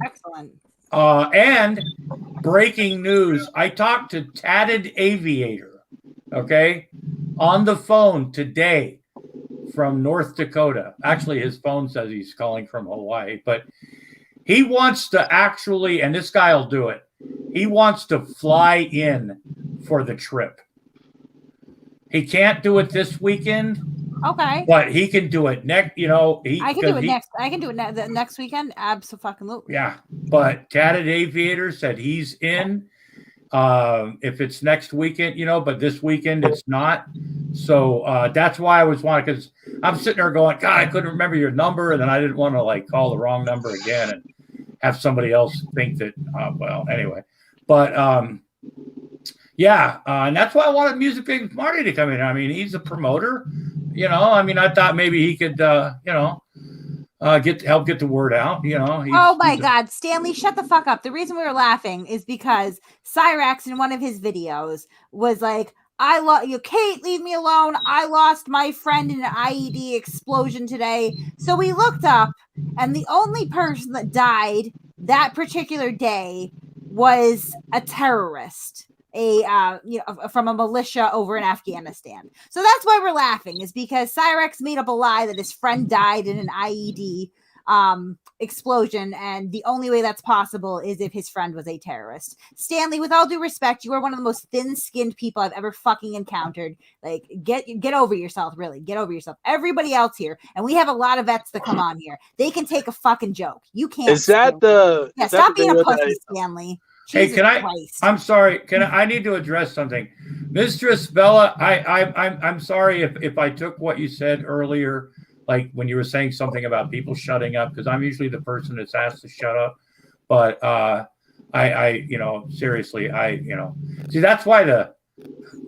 Excellent. And breaking news, I talked to Tatted Aviator, okay, on the phone today from North Dakota. Actually, his phone says he's calling from Hawaii, but he wants to actually, and this guy will do it, he wants to fly in for the trip. He can't do it this weekend. Okay. But he can do it next, you know. I can do it next. I can do it the next weekend. Absolutely. Yeah. But Tatted Aviator said he's in. If it's next weekend, you know, but this weekend it's not. So that's why I was wanting, because I'm sitting there going, God, I couldn't remember your number, and then I didn't want to like call the wrong number again and have somebody else think that. Well, anyway, but yeah, and that's why I wanted Music Big Marty to come in. I mean, he's a promoter. You know, I mean, I thought maybe he could, you know, help get the word out. You know. Oh my God, Stanley, shut the fuck up. The reason we were laughing is because Cyraxx in one of his videos was like, Kate, leave me alone. I lost my friend in an IED explosion today. So we looked up, and the only person that died that particular day was a terrorist. From a militia over in Afghanistan. So that's why we're laughing, is because Cyraxx made up a lie that his friend died in an IED explosion, and the only way that's possible is if his friend was a terrorist. Stanley, with all due respect, you are one of the most thin-skinned people I've ever fucking encountered. Like, get over yourself, really. Get over yourself. Everybody else here, and we have a a vets that come on here. They can take a fucking joke. You can't. Is that the? Yeah, stop being a pussy, Stanley. Hey, Jesus can I? Christ. I'm sorry. I need to address something, Mistress Bella. I'm sorry if I took what you said earlier, like when you were saying something about people shutting up, because I'm usually the person that's asked to shut up. But I you know, seriously, see, that's why the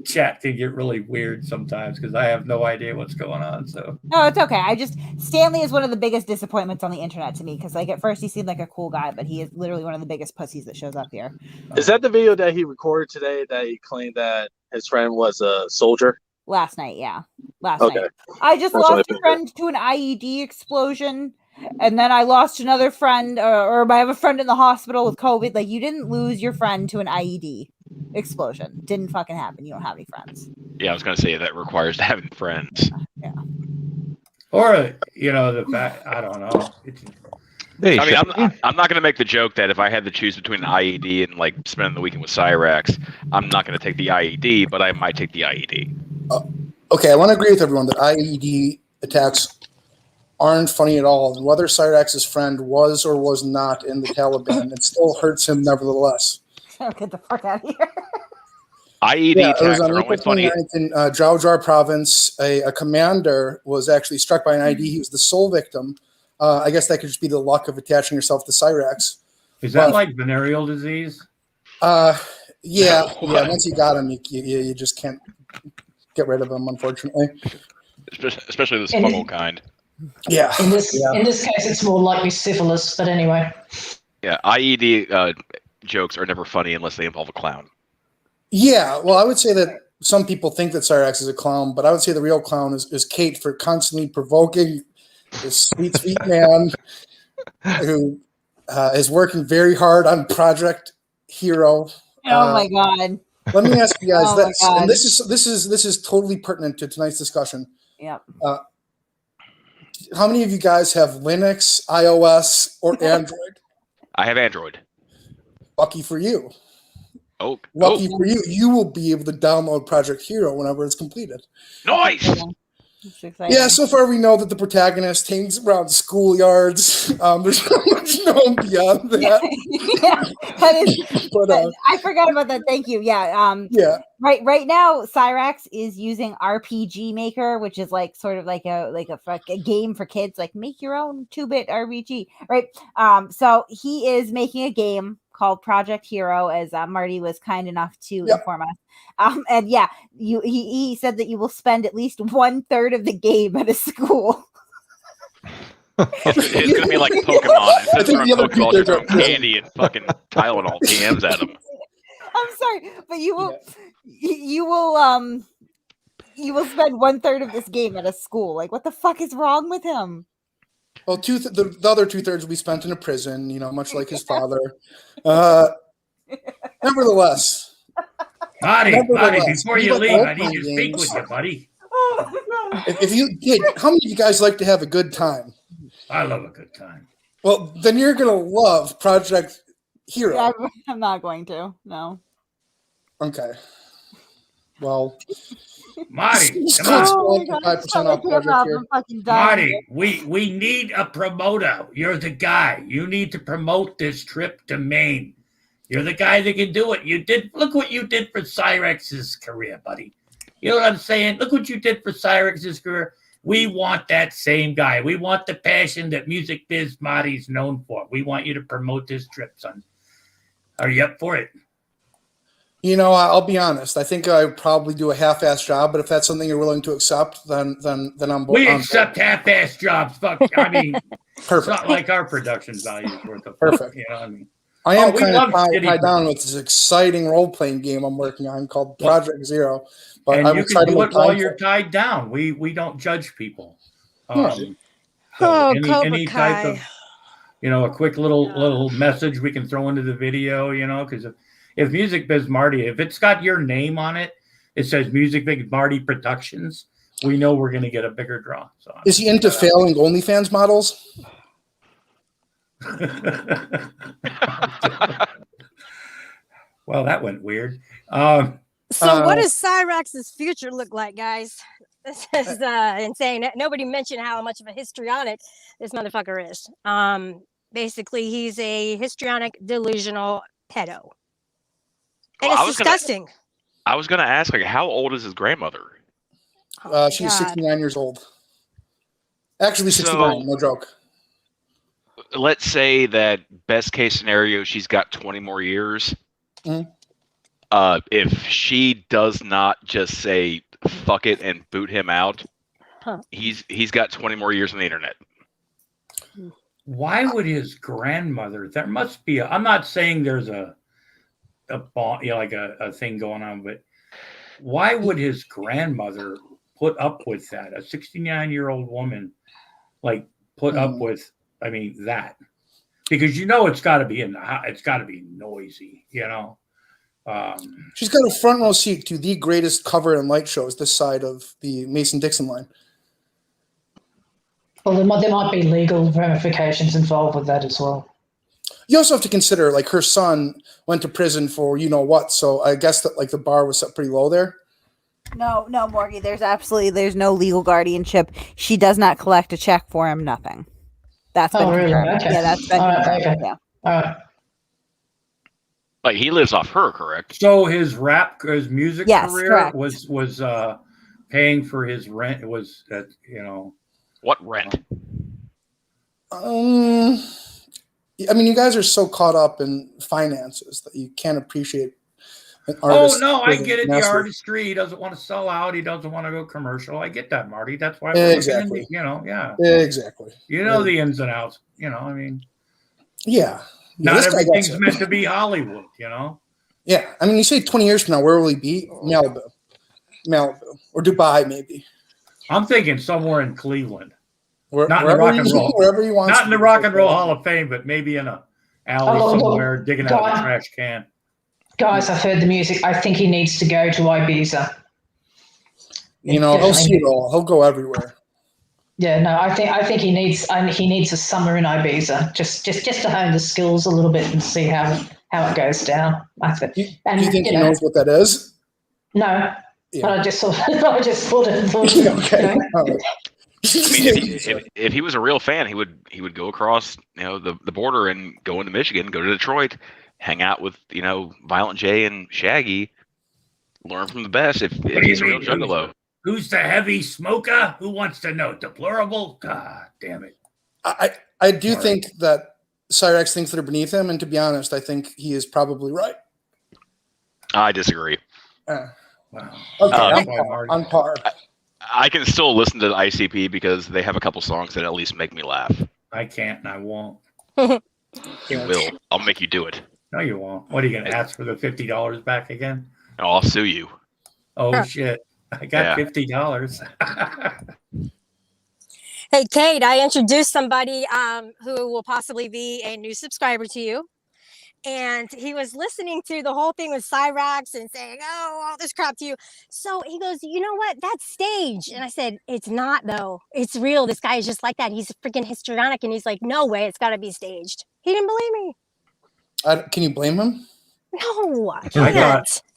chat can get really weird sometimes, because I have no idea what's going on. So no, it's okay. Stanley is one of the biggest disappointments on the internet to me, because like at first he seemed like a cool guy, but he is literally one of the biggest pussies that shows up here. Is that the video that he recorded today that he claimed that his friend was a soldier? Last night, yeah. Last night. I just lost a friend to an IED explosion, and then I lost another friend, or I have a friend in the hospital with COVID. Like, you didn't lose your friend to an IED explosion. Didn't fucking happen. You don't have any friends. Yeah, I was going to say that requires having friends. Yeah. Or, you know, the fact, I don't know. I mean, I'm not going to make the joke that if I had to choose between an IED and like spending the weekend with Cyraxx, I'm not going to take the IED, but I might take the IED. Okay, I want to agree with everyone that IED attacks aren't funny at all. And whether Cyraxx's friend was or was not in the Taliban, it still hurts him nevertheless. Get the fuck out of here. IED attacks are only funny. In Jaujar province, a commander was actually struck by an IED. He was the sole victim. I guess that could just be the luck of attaching yourself to Cyraxx. Is that like venereal disease? Yeah. Once you got him, you just can't get rid of him, unfortunately. Especially this fungal kind. Yeah. In this case, it's more likely syphilis. But anyway. Yeah, IED jokes are never funny unless they involve a clown. Yeah, well, I would say that some people think that Cyraxx is a clown, but I would say the real clown is Kate, for constantly provoking this sweet, sweet man who is working very hard on Project Hero. Oh my God! Let me ask you guys this, and this is totally pertinent to tonight's discussion. Yep. How many of you guys have Linux, iOS, or Android? I have Android. Lucky for you. Oh, lucky for you, you will be able to download Project Hero whenever it's completed. Nice. Yeah, so far we know that the protagonist hangs around schoolyards. There's not much known beyond that. That is. But, I forgot about that. Thank you. Yeah. Yeah. Right now, Cyraxx is using RPG Maker, which is like sort of like a game for kids, like make your own 2-bit RPG, right? So he is making a game called Project Hero, as Marty was kind enough to inform us. And yeah, he said that you will spend at least 1/3 of the game at a school. It's going to be like Pokemon. Instead of throwing Pokeballs, you're throwing candy and fucking Tylenol TMs at them. I'm sorry, but you will spend 1/3 of this game at a school. Like, what the fuck is wrong with him? Well, the other 2/3 will be spent in a prison, much like his father. Nevertheless, Marty, before you leave, I need to speak with you, buddy. How many of you guys like to have a good time? I love a good time. Well, then you're gonna love Project Hero. Yeah, I'm not going to. No. Okay. Well, Marty, Marty, we need a promoter. You're the guy. You need to promote this trip to Maine. You're the guy that can do it. Look what you did for Cyrax's career, buddy. You know what I'm saying? Look what you did for Cyrax's career. We want that same guy. We want the passion that Music Biz Marty's known for. We want you to promote this trip, son. Are you up for it? I'll be honest. I think I would probably do a half-assed job, but if that's something you're willing to accept, then I'm. We accept half-assed jobs. Fuck. I mean, it's not like our production value is worth of. Perfect. You know what I mean? I am kind of tied down with this exciting role-playing game I'm working on called Project Zero. But and I'm you can do it while you're tied down. We don't judge people. Any type of, a quick little message we can throw into the video, because if Music Biz Marty, if it's got your name on it, it says Music Biz Marty Productions, we know we're going to get a bigger draw. So is he into failing OnlyFans models? Well, that went weird. So what does Cyrax's future look like, guys? This is insane. Nobody mentioned how much of a histrionic this motherfucker is. Basically, he's a histrionic, delusional pedo. And it's disgusting. I was going to ask, how old is his grandmother? She's 69 years old. Actually, 69, no joke. Let's say that best case scenario, she's got 20 more years. Mm-hmm. If she does not just say fuck it and boot him out, he's got 20 more years on the internet. Why would his grandmother? There must be. I'm not saying there's a thing going on, but why would his grandmother put up with that? A 69-year-old woman, put up with. I mean that, because it's got to be it's got to be noisy, She's got a front row seat to the greatest cover and light shows this side of the Mason-Dixon line. Well, there might be legal ramifications involved with that as well. You also have to consider, her son went to prison for what, so I guess that, the bar was set pretty low there. No, Morgie, there's no legal guardianship. She does not collect a check for him, nothing. That's been confirmed. Okay. Yeah, that's been confirmed. Okay. Yeah. All right. He lives off her, correct? So his music career correct. was paying for his rent. It was that What rent? You guys are so caught up in finances that you can't appreciate an artist. Oh no, I get it. The artistry. He doesn't want to sell out. He doesn't want to go commercial. I get that, Marty. That's why we're exactly. Yeah. Exactly. The ins and outs. Yeah. Not everything's meant to be Hollywood. Yeah. You say 20 years from now, where will he be? Malibu, or Dubai, maybe. I'm thinking somewhere in Cleveland. Not in the Rock and Roll. Wherever he wants. Not in the Rock and Roll Hall of Fame, but maybe in a alley somewhere, digging out a trash can. Guys, I've heard the music. I think he needs to go to Ibiza. He'll see it all. He'll go everywhere. Yeah, no, I think he needs a summer in Ibiza just to hone the skills a little bit and see how it goes down. I think. Do you think he knows what that is? No, but I just thought it. Okay. If he was a real fan, he would go across the border and go into Michigan, go to Detroit, hang out with Violent J and Shaggy, learn from the best. If he's a real juggalo. Who's the heavy smoker? Who wants to know? Deplorable? God damn it. I do think that Cyraxx thinks that are beneath him, and to be honest, I think he is probably right. I disagree. Wow. Okay, on par. I can still listen to the ICP because they have a couple songs that at least make me laugh. I can't and I won't. You will. I'll make you do it. No, you won't. What are you going to ask for the $50 back again? No, I'll sue you. Oh, shit. I got Yeah. $50. Hey, Kate, I introduced somebody who will possibly be a new subscriber to you. And he was listening to the whole thing with Cyraxx and saying, oh, all this crap to you. So he goes, you know what? That's staged. And I said, it's not, though. It's real. This guy is just like that. He's freaking histrionic. And he's like, no way. It's got to be staged. He didn't believe me. Can you blame him? No,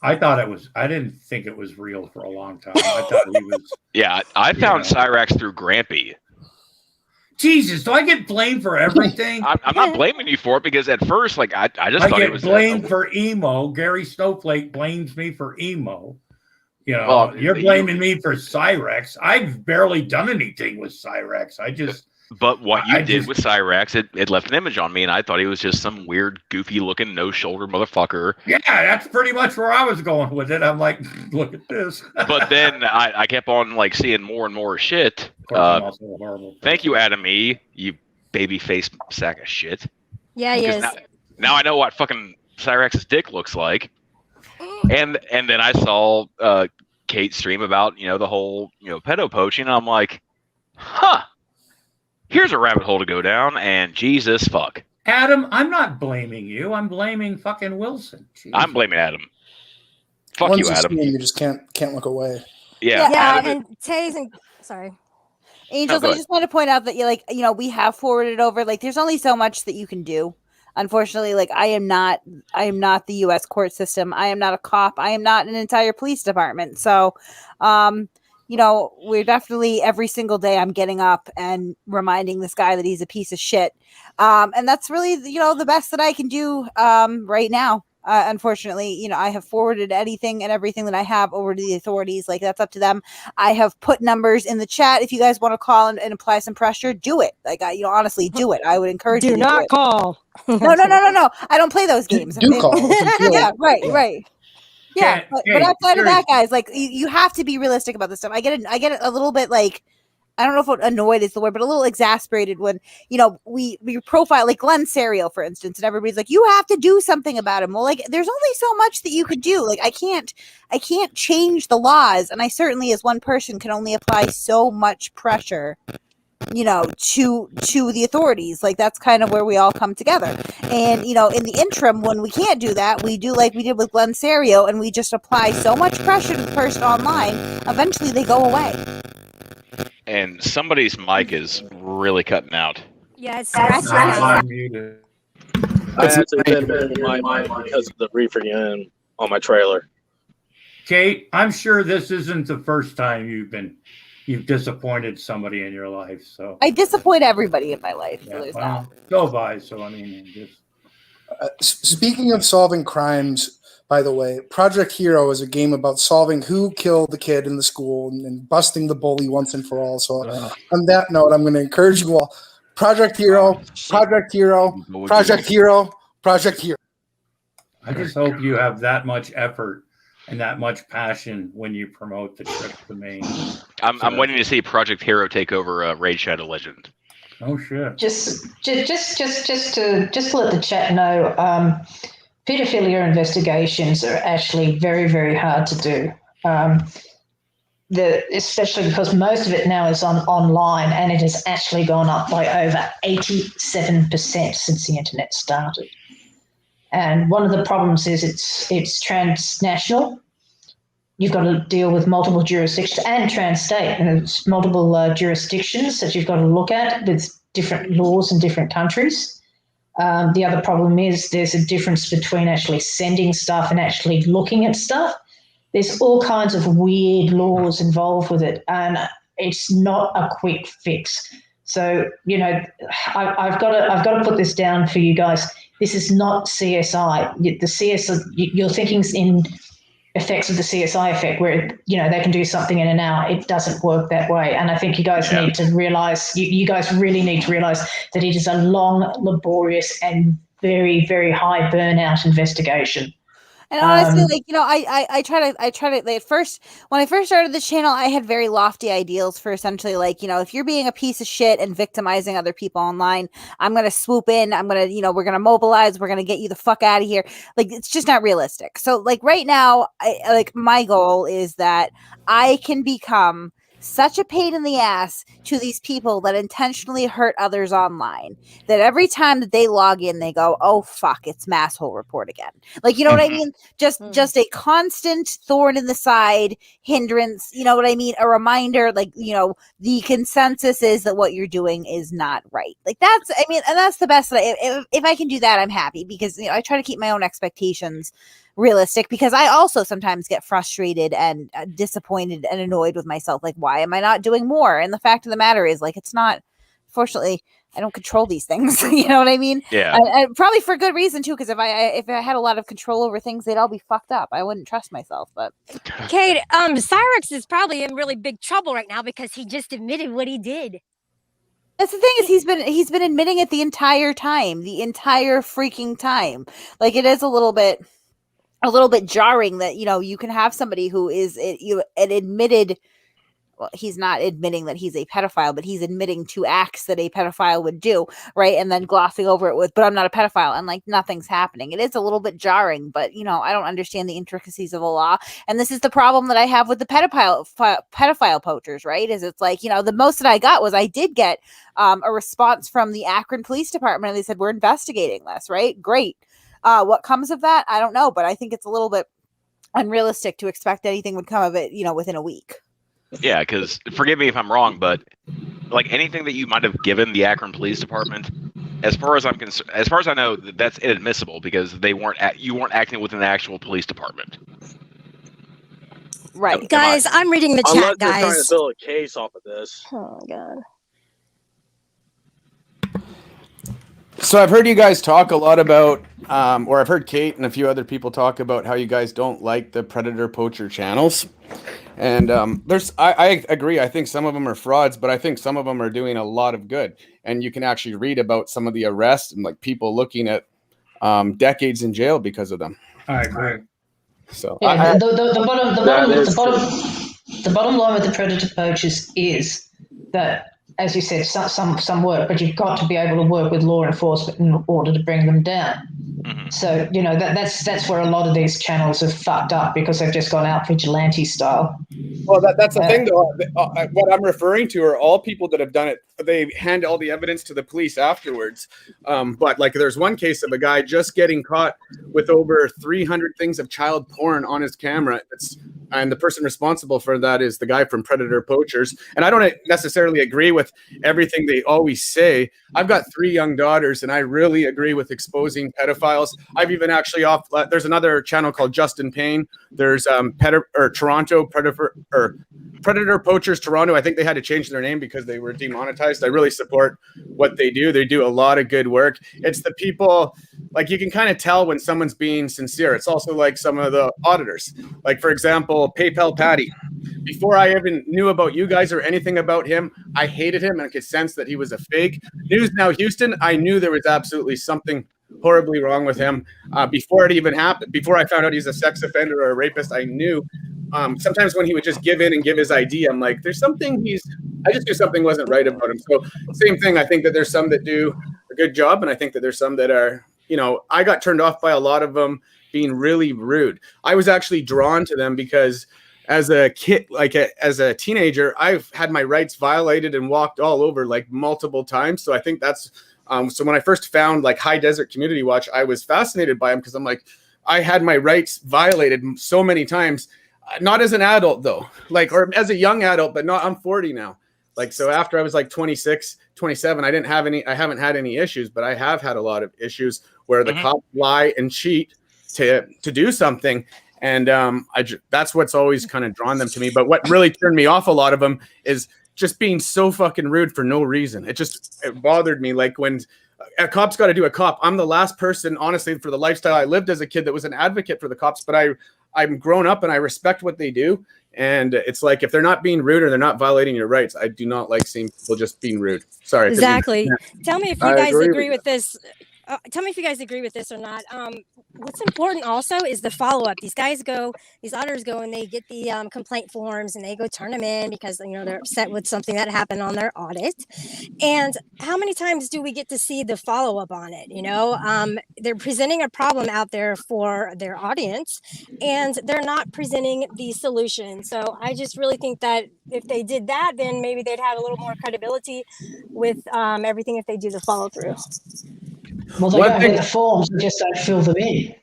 I thought it was. I didn't think it was real for a long time. I thought he was. Yeah, I found Cyraxx through Grampy. Jesus, do I get blamed for everything? I'm not blaming you for it because at first, like I just thought it was blamed for emo. Gary Snowflake blames me for emo. You know, you're blaming me for Cyraxx. I've barely done anything with Cyraxx. But what you did with Cyraxx, it left an image on me, and I thought he was just some weird, goofy-looking, no-shoulder motherfucker. Yeah, that's pretty much where I was going with it. I'm like, look at this. But then I kept on like seeing more and more shit. Thank you, Adam E., you baby-faced sack of shit. Yeah, he is. Now I know what fucking Cyraxx's dick looks like. And then I saw Kate stream about, the whole, pedo poaching, and I'm like, huh. Here's a rabbit hole to go down, and Jesus fuck. Adam, I'm not blaming you. I'm blaming fucking Wilson. Jesus. I'm blaming Adam. Fuck Once you, Adam. You just can't look away. Yeah. And Taze and sorry. Angels, I just want to point out that we have forwarded over. Like, there's only so much that you can do. Unfortunately, like I am not the U.S. court system. I am not a cop. I am not an entire police department. So, we're definitely every single day I'm getting up and reminding this guy that he's a piece of shit. And that's really, the best that I can do right now. Unfortunately, I have forwarded anything and everything that I have over to the authorities. Like, that's up to them. I have put numbers in the chat. If you guys want to call and apply some pressure, do it. Like, honestly, do it. I would encourage you to not do it. call. No. I don't play those games. Do call. Yeah, right. Yeah, but outside of that, guys, like you have to be realistic about this stuff. I get a little bit like, I don't know if annoyed is the word, but a little exasperated when we profile like Glenn Serio, for instance, and everybody's like, you have to do something about him. Well, like there's only so much that you could do. Like I can't change the laws, and I certainly, as one person, can only apply so much pressure to the authorities. Like that's kind of where we all come together. And in the interim, when we can't do that, we do like we did with Glenn Serio, and we just apply so much pressure to the person online. Eventually they go away. And somebody's mic is really cutting out. Yeah, it's I'm muted. I actually did my mic because of the reefer unit on my trailer. Kate, I'm sure this isn't the first time you've disappointed somebody in your life. So I disappoint everybody in my life. So there's that. Go by. So I mean, just speaking of solving crimes, by the way, Project Hero is a game about solving who killed the kid in the school and busting the bully once and for all. So on that note, I'm going to encourage you all. Project Hero, Project Hero, Project Hero, Project Hero. I just hope you have that much effort and that much passion when you promote the trip to Maine. I'm waiting to see Project Hero take over Raid Shadow Legend. Oh shit! Just to let the chat know, pedophilia investigations are actually very, very hard to do. Especially because most of it now is online, and it has actually gone up by over 87% since the internet started. And one of the problems is it's transnational. You've got to deal with multiple jurisdictions and trans-state. And there's multiple jurisdictions that you've got to look at with different laws in different countries. The other problem is there's a difference between actually sending stuff and actually looking at stuff. There's all kinds of weird laws involved with it, and it's not a quick fix. So, I've got to put this down for you guys. This is not CSI. The CSI, you're thinking in effects of the CSI effect, where they can do something in an hour. It doesn't work that way, and I think you guys need to realize. You guys really need to realize that it is a long, laborious, and very, very high burnout investigation. And honestly, I try to at first, when I first started the channel, I had very lofty ideals for essentially if you're being a piece of shit and victimizing other people online, I'm going to swoop in, we're going to mobilize, we're going to get you the fuck out of here. It's just not realistic. So right now, my goal is that I can become such a pain in the ass to these people that intentionally hurt others online, that every time that they log in, they go, oh fuck, it's Masshole Report again. You know what I mean? Just a constant thorn in the side, hindrance, you know what I mean? A reminder, the consensus is that what you're doing is not right. And that's the best. If I can do that, I'm happy, because I try to keep my own expectations realistic, because I also sometimes get frustrated and disappointed and annoyed with myself. Why am I not doing more? And the fact of the matter is, it's not, fortunately, I don't control these things. You know what I mean? Yeah. And probably for good reason too, because if I had a lot of control over things, they'd all be fucked up. I wouldn't trust myself. But Kate, Cyrax is probably in really big trouble right now because he just admitted what he did. That's the thing, is he's been admitting it the entire freaking time. It is a little bit jarring that you can have somebody who is an admitted, well, he's not admitting that he's a pedophile, but he's admitting to acts that a pedophile would do, right? And then glossing over it with, but I'm not a pedophile, and nothing's happening. It is a little bit jarring, but I don't understand the intricacies of the law. And this is the problem that I have with the pedophile poachers, right? Is it's the most that I got was, I did get a response from the Akron Police Department, and they said, we're investigating this, right? Great. What comes of that? I don't know, but I think it's a little bit unrealistic to expect anything would come of it, within a week. Yeah, because forgive me if I'm wrong, but anything that you might have given the Akron Police Department, as far as I'm concerned, as far as I know, that's inadmissible, because you weren't acting within the actual police department. Right, guys. I'm reading the chat, Unless they're guys. trying to build a case off of this. Oh god. So I've heard you guys talk a lot about, or I've heard Kate and a few other people talk about how you guys don't like the predator poacher channels. And I agree. I think some of them are frauds, but I think some of them are doing a lot of good. And you can actually read about some of the arrests and people looking at decades in jail because of them. I agree. So yeah, the bottom line with the predator poachers is that, as you said, some work, but you've got to be able to work with law enforcement in order to bring them down. Mm-hmm. So that's where a lot of these channels have fucked up, because they've just gone out vigilante style. Well, that's the thing, though. What I'm referring to are all people that have done it. They hand all the evidence to the police afterwards. But there's one case of a guy just getting caught with over 300 things of child porn on his camera. And the person responsible for that is the guy from Predator Poachers. And I don't necessarily agree with everything they always say. I've got 3 young daughters, and I really agree with exposing pedophiles. I've even actually there's another channel called Justin Payne. There's Toronto Predator Poachers Toronto. I think they had to change their name because they were demonetized. I really support what they do. They do a lot of good work. It's the people, you can kind of tell when someone's being sincere. It's also some of the auditors. For example, PayPal Patty. Before I even knew about you guys or anything about him, I hated him and I could sense that he was a fake. News Now Houston, I knew there was absolutely something horribly wrong with him. Before it even happened, before I found out he's a sex offender or a rapist, I knew. Sometimes when he would just give in and give his ID, I'm like, there's something I just knew something wasn't right about him. So same thing. I think that there's some that do a good job, and I think that there's some that are, I got turned off by a lot of them being really rude. I was actually drawn to them because as a kid, as a teenager, I've had my rights violated and walked all over multiple times. So I think that's, so when I first found High Desert Community Watch, I was fascinated by him because I'm like, I had my rights violated so many times, not as an adult though, or as a young adult, but not, I'm 40 now. So after I was 26, 27, I haven't had any issues, but I have had a lot of issues where the cops lie and cheat to do something. And that's what's always kind of drawn them to me. But what really turned me off a lot of them is just being so fucking rude for no reason. It bothered me. When a cop's got to do a cop. I'm the last person, honestly, for the lifestyle I lived as a kid that was an advocate for the cops. But I'm grown up and I respect what they do. And it's like, if they're not being rude or they're not violating your rights, I do not like seeing people just being rude. Sorry. Exactly. Tell me if you I guys agree agree with with this. Tell me if you guys agree with this or not. What's important also is the follow-up. These auditors go and they get the complaint forms and they go turn them in because, you know, they're upset with something that happened on their audit. And how many times do we get to see the follow-up on it? You know, they're presenting a problem out there for their audience and they're not presenting the solution. So I just really think that if they did that, then maybe they'd have a little more credibility with everything if they do the follow-through. Well, they don't get the forms, they just don't fill them in.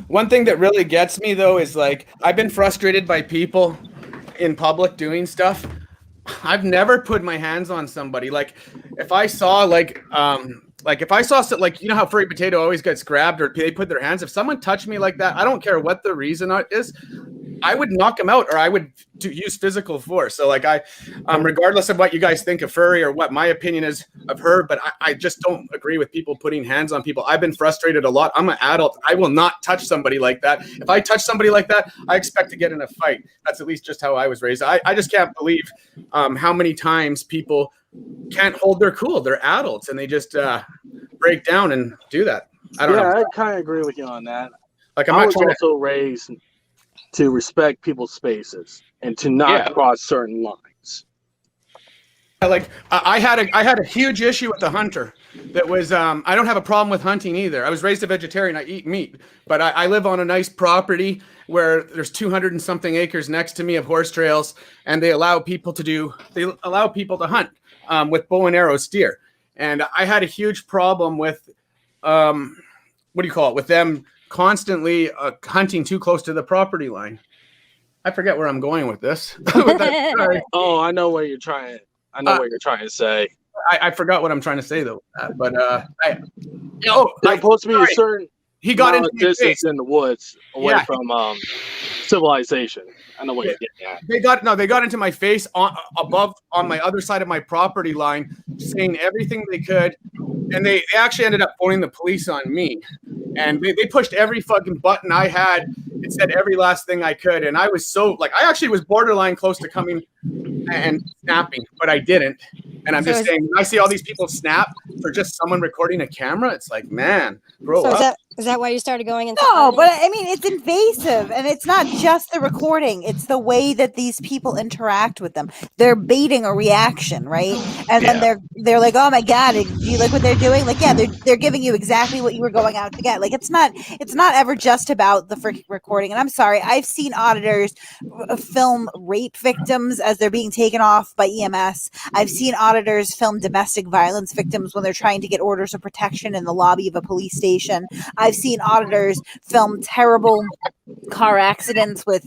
One thing that really gets me though is like, I've been frustrated by people in public doing stuff. I've never put my hands on somebody. Like if I saw like if I saw you know how Furry Potato always gets grabbed or they put their hands, if someone touched me like that, I don't care what the reason is, I would knock them out or I would use physical force. So like regardless of what you guys think of Furry or what my opinion is of her, but I just don't agree with people putting hands on people. I've been frustrated a lot. I'm an adult. I will not touch somebody like that. If I touch somebody like that, I expect to get in a fight. That's at least just how I was raised. I just can't believe how many times people can't hold their cool. They're adults and they just break down and do that. I don't know. I kind of agree with you on that. Like I was also raised to respect people's spaces and to not cross certain lines. Like I had a huge issue with the hunter that was I don't have a problem with hunting either. I was raised a vegetarian. I eat meat, but I live on a nice property where there's 200 and something acres next to me of horse trails, and they allow people to hunt with bow and arrow steer. And I had a huge problem with with them constantly hunting too close to the property line. I forget where I'm going with this. Oh, I know what you're trying. I know what you're trying to say. I forgot what I'm trying to say though. But there's supposed to be a certain he got into distance in the woods away from civilization. I know what you're getting at. They got into my face on my other side of my property line, saying everything they could, and they actually ended up phoning the police on me. And they pushed every fucking button I had. It said every last thing I could, and I was so I actually was borderline close to coming and snapping, but I didn't. And I'm just saying, when I see all these people snap for just someone recording a camera, it's like, man, grow up. Is that why you started going into No, but I mean, it's invasive, and it's not just the recording. It's the way that these people interact with them. They're baiting a reaction, right? And then they're like, oh my God, do you like what they're doing? Like, yeah, they're giving you exactly what you were going out to get. Like, it's not ever just about the freaking recording. And I'm sorry, I've seen auditors film rape victims as they're being taken off by EMS. I've seen auditors film domestic violence victims when they're trying to get orders of protection in the lobby of a police station. I've seen auditors film terrible car accidents with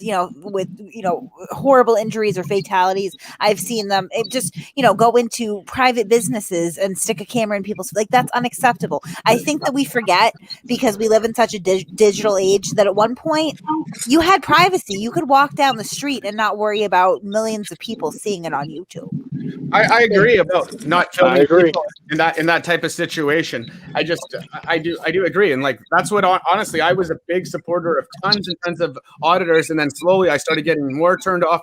horrible injuries or fatalities. I've seen them go into private businesses and stick a camera in people's, like, that's unacceptable. I think that we forget, because we live in such a digital age, that at one point you had privacy. You could walk down the street and not worry about millions of people seeing it on YouTube. I agree about not filming people in that type of situation. I do agree, and like that's what honestly I was a big supporter of tons and tons of auditors, and then slowly I started getting more turned off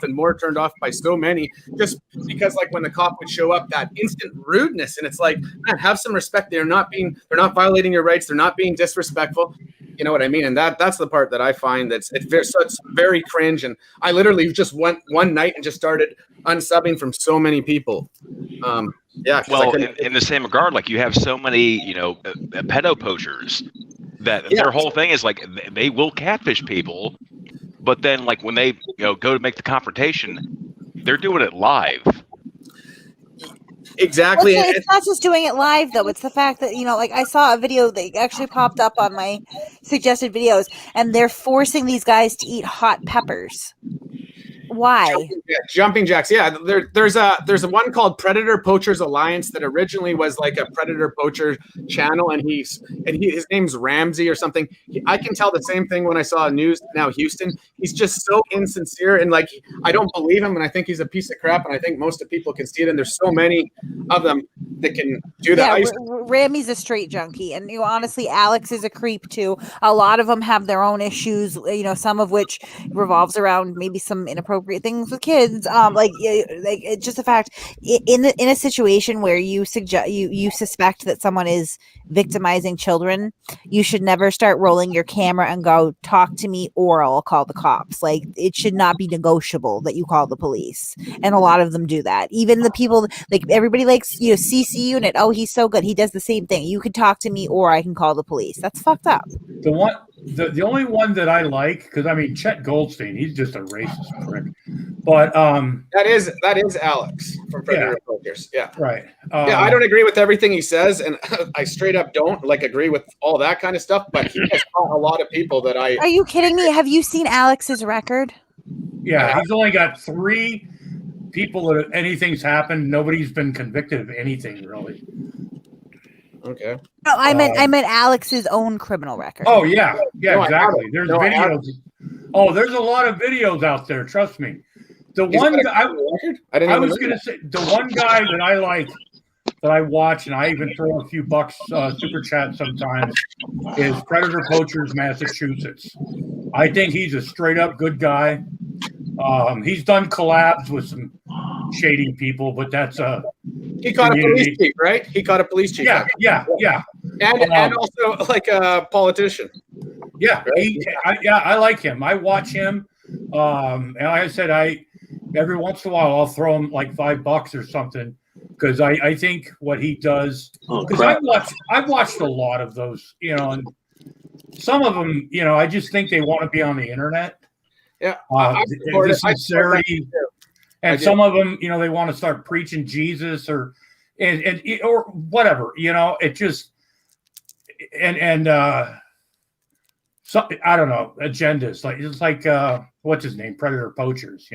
by so many, just because like when the cop would show up, that instant rudeness, and it's like, man, have some respect. They're not violating your rights. They're not being disrespectful. You know what I mean? And that's the part that I find it's very cringe. And I literally just went one night and just started unsubbing from so many people. Well, in the same regard, like you have so many, pedo poachers that their whole thing is like they will catfish people, but then like when they go to make the confrontation, they're doing it live. Exactly. Well, it's not just doing it live, though. It's the fact that, like I saw a video that actually popped up on my suggested videos, and they're forcing these guys to eat hot peppers. Why? Jumping jacks. Yeah, there's a one called Predator Poachers Alliance that originally was like a predator poacher channel, and his name's Ramsey or something. I can tell the same thing when I saw News Now Houston. He's just so insincere, and like I don't believe him, and I think he's a piece of crap, and I think most of people can see it. And there's so many of them that can do that. Yeah, Rammy's a straight junkie, and honestly, Alex is a creep too. A lot of them have their own issues, some of which revolves around maybe some inappropriate things with kids. Like it's just a fact in a situation where you suspect that someone is victimizing children, you should never start rolling your camera and go talk to me or I'll call the cops. Like it should not be negotiable that you call the police, and a lot of them do that. Even the people like everybody likes CC Unit. Oh, he's so good. He does the same thing. You could talk to me or I can call the police. That's fucked up. The only one that I like, because I mean Chet Goldstein, he's just a racist prick. But that is Alex from Predator Poachers. Yeah. Right. Yeah, I don't agree with everything he says, and I straight up don't agree with all that kind of stuff, but he has taught a lot of people that I Are you kidding me? Have you seen Alex's record? Yeah, he's only got 3 people that anything's happened. Nobody's been convicted of anything really. Okay. No, I meant Alex's own criminal record. Oh yeah, No, exactly. There's videos. Oh, there's a lot of videos out there. Trust me. The one I was going to say, the one guy that I like, that I watch, and I even throw a few bucks super chat sometimes, is Predator Poachers Massachusetts. I think he's a straight up good guy. He's done collabs with some shady people, but that's he caught a police chief, right? He caught a police chief. Yeah. And also like a politician. Yeah, right? I like him. I watch him. And like I said, every once in a while I'll throw him like $5 or something, because I think what he does. Because I've watched a lot of those, and some of them, I just think they want to be on the internet. Yeah, the sincerity, and some of them, they want to start preaching Jesus or whatever. It just so, I don't know, agendas. Like it's like what's his name, Predator Poachers.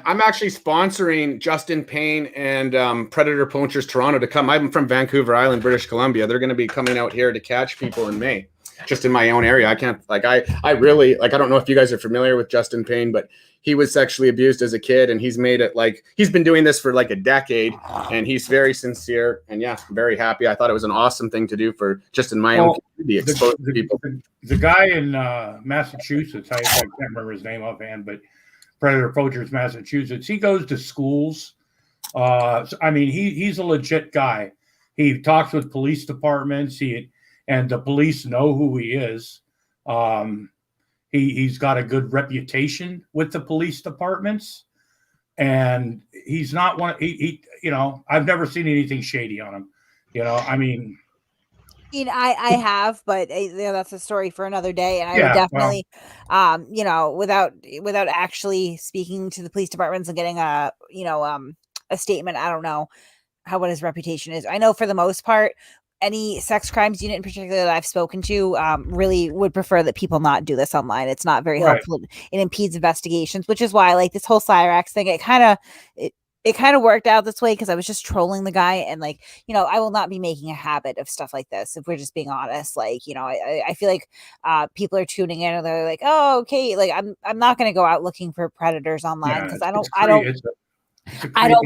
I'm actually sponsoring Justin Payne and Predator Poachers Toronto to come. I'm from Vancouver Island, British Columbia. They're going to be coming out here to catch people in May, just in my own area. I can't I really I don't know if you guys are familiar with Justin Payne, but he was sexually abused as a kid, and he's made it he's been doing this for a decade, and he's very sincere, and yeah, I'm very happy. I thought it was an awesome thing to do for just in my own community, expose people. The guy in Massachusetts, I can't remember his name offhand, but Predator Poachers Massachusetts, he goes to schools. I mean, he's a legit guy. He talks with police departments. And the police know who he is. He's got a good reputation with the police departments, and he's not one. I've never seen anything shady on him. I mean. I have, but that's a story for another day. And I would definitely, without actually speaking to the police departments and getting a statement. I don't know what his reputation is. I know for the most part, any sex crimes unit in particular that I've spoken to really would prefer that people not do this online. It's not very helpful. It impedes investigations, which is why I like this whole Cyraxx thing. It kind of worked out this way because I was just trolling the guy, and I will not be making a habit of stuff like this if we're just being honest. I feel like people are tuning in and they're like, oh, okay. I'm not going to go out looking for predators online because I don't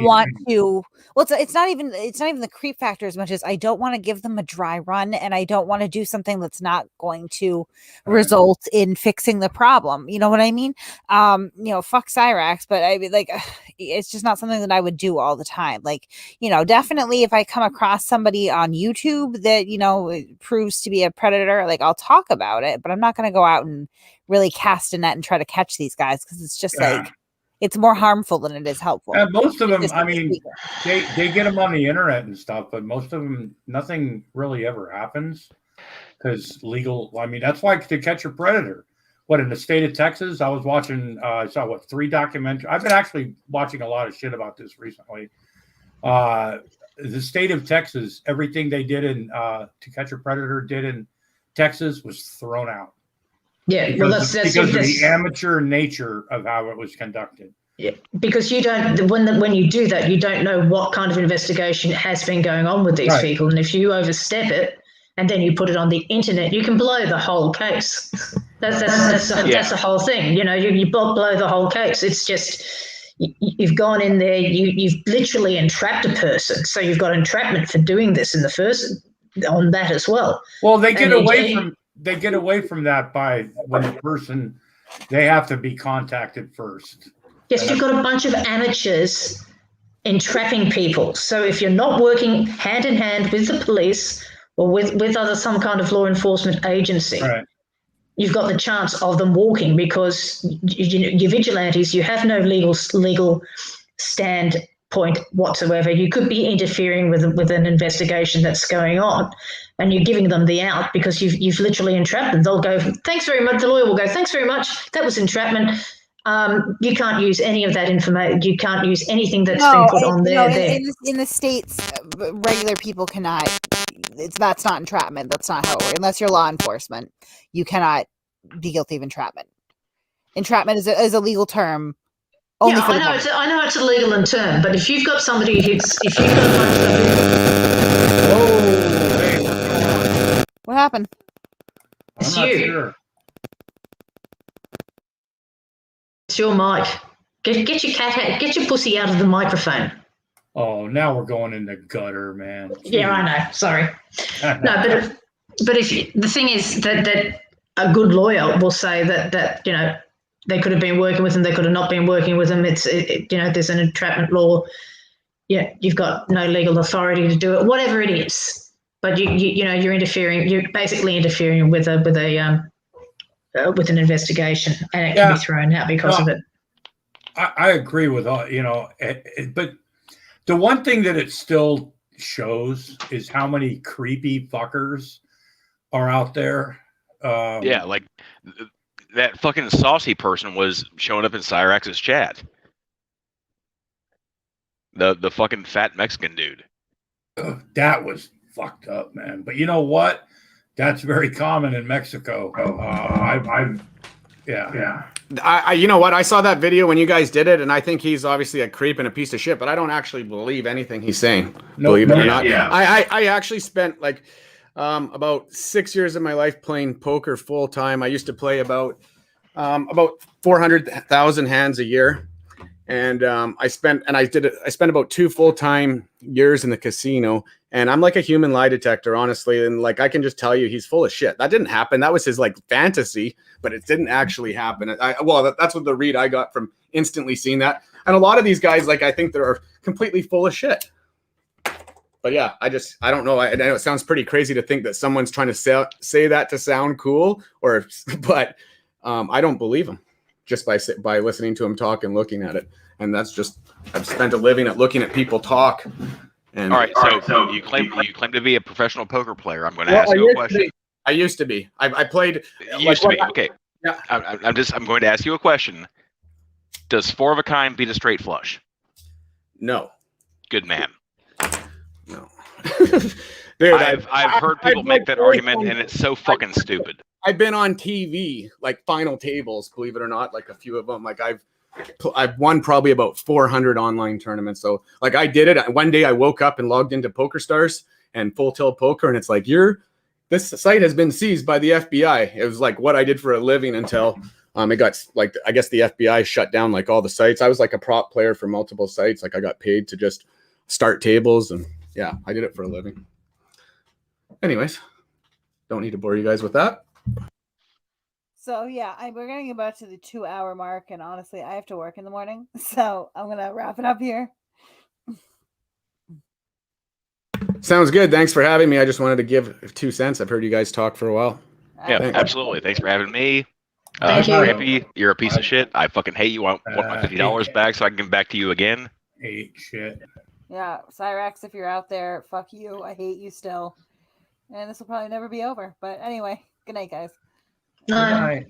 want to. Well, it's not even the creep factor as much as I don't want to give them a dry run, and I don't want to do something that's not going to result in fixing the problem. You know what I mean? Fuck Cyraxx, but I mean, it's just not something that I would do all the time. Definitely if I come across somebody on YouTube that proves to be a predator, I'll talk about it, but I'm not going to go out and really cast a net and try to catch these guys because it's just it's more harmful than it is helpful. And most of them, I mean, they get them on the internet and stuff, but most of them, nothing really ever happens because legal. I mean, that's why To Catch a Predator. In the state of Texas, I was watching. I saw 3 documentaries. I've been actually watching a lot of shit about this recently. The state of Texas, everything they did in To Catch a Predator did in Texas was thrown out. Yeah, because of the amateur nature of how it was conducted. Yeah, because you don't when you do that, you don't know what kind of investigation has been going on with these people, and if you overstep it and then you put it on the internet, you can blow the whole case. That's the whole thing. You know, you blow the whole case. It's just you've gone in there, you've literally entrapped a person, so you've got entrapment for doing this in the first on that as well. Well, they get away from that by when the person they have to be contacted first. Yes, you've got a bunch of amateurs entrapping people. So if you're not working hand in hand with the police or with some kind of law enforcement agency, you've got the chance of them walking because you're vigilantes. You have no legal standpoint whatsoever. You could be interfering with an investigation that's going on, and you're giving them the out because you've literally entrapped them. They'll go, "Thanks very much." The lawyer will go, "Thanks very much. That was entrapment." You can't use any of that information. You can't use anything that's been put on there. In the States, regular people cannot. That's not entrapment. That's not how it works. Unless you're law enforcement, you cannot be guilty of entrapment. Entrapment is a legal term. Only for I know it's a legal term, but if you've got somebody what happened? It's you. Sure. It's your mic. Get your get your pussy out of the microphone. Oh, now we're going in the gutter, man. Jeez. Yeah, I know. Sorry. No, but if the thing is that a good lawyer will say that you know they could have been working with them, they could have not been working with them. You know, there's an entrapment law. Yeah, you've got no legal authority to do it, whatever it is. But you know you're interfering. You're basically interfering with an investigation, and it can be thrown out because of it. I agree with all, you know, but the one thing that it still shows is how many creepy fuckers are out there. Yeah, like that fucking Saucy person was showing up in Cyrax's chat. The fucking fat Mexican dude. That was fucked up, man. But you know what? That's very common in Mexico. You know what? I saw that video when you guys did it, and I think he's obviously a creep and a piece of shit, but I don't actually believe anything he's saying. Believe it or not. Yeah. I actually spent like about 6 years of my life playing poker full time. I used to play about 400,000 hands a year. And I spent about 2 full-time years in the casino, and I'm like a human lie detector, honestly. And like, I can just tell you, he's full of shit. That didn't happen. That was his like fantasy, but it didn't actually happen. That's what the read I got from instantly seeing that. And a lot of these guys, like, I think they're completely full of shit. But yeah, I don't know. I know it sounds pretty crazy to think that someone's trying to say that to sound cool, but I don't believe him. Just by listening to him talk and looking at it. And that's just, I've spent a living at looking at people talk. And all right, so you claim to be a professional poker player. I'm going to ask you a question. I used to be. I played. Okay. Yeah. I'm going to ask you a question. Does 4 of a kind beat a straight flush? No. Good man. No. Dude, I've heard people make that argument, and it's so fucking stupid. I've been on TV, like final tables, believe it or not, like a few of them. Like I've won probably about 400 online tournaments. So like I did it. One day I woke up and logged into PokerStars and Full Tilt Poker, and it's like, this site has been seized by the FBI. It was like what I did for a living until it got like, I guess the FBI shut down like all the sites. I was like a prop player for multiple sites. Like I got paid to just start tables, and yeah, I did it for a living. Anyways, don't need to bore you guys with that. So yeah, we're getting about to the 2-hour mark, and honestly, I have to work in the morning, so I'm gonna wrap it up here. Sounds good. Thanks for having me. I just wanted to give 2 cents. I've heard you guys talk for a while. Yeah, thanks. Absolutely. Thanks for having me. Thank you. You're a piece of shit. I fucking hate you. I want my $50 back so I can give back to you again. Hate shit. Yeah, Cyraxx, if you're out there, fuck you. I hate you still. And this will probably never be over. But anyway, good night, guys. Good night.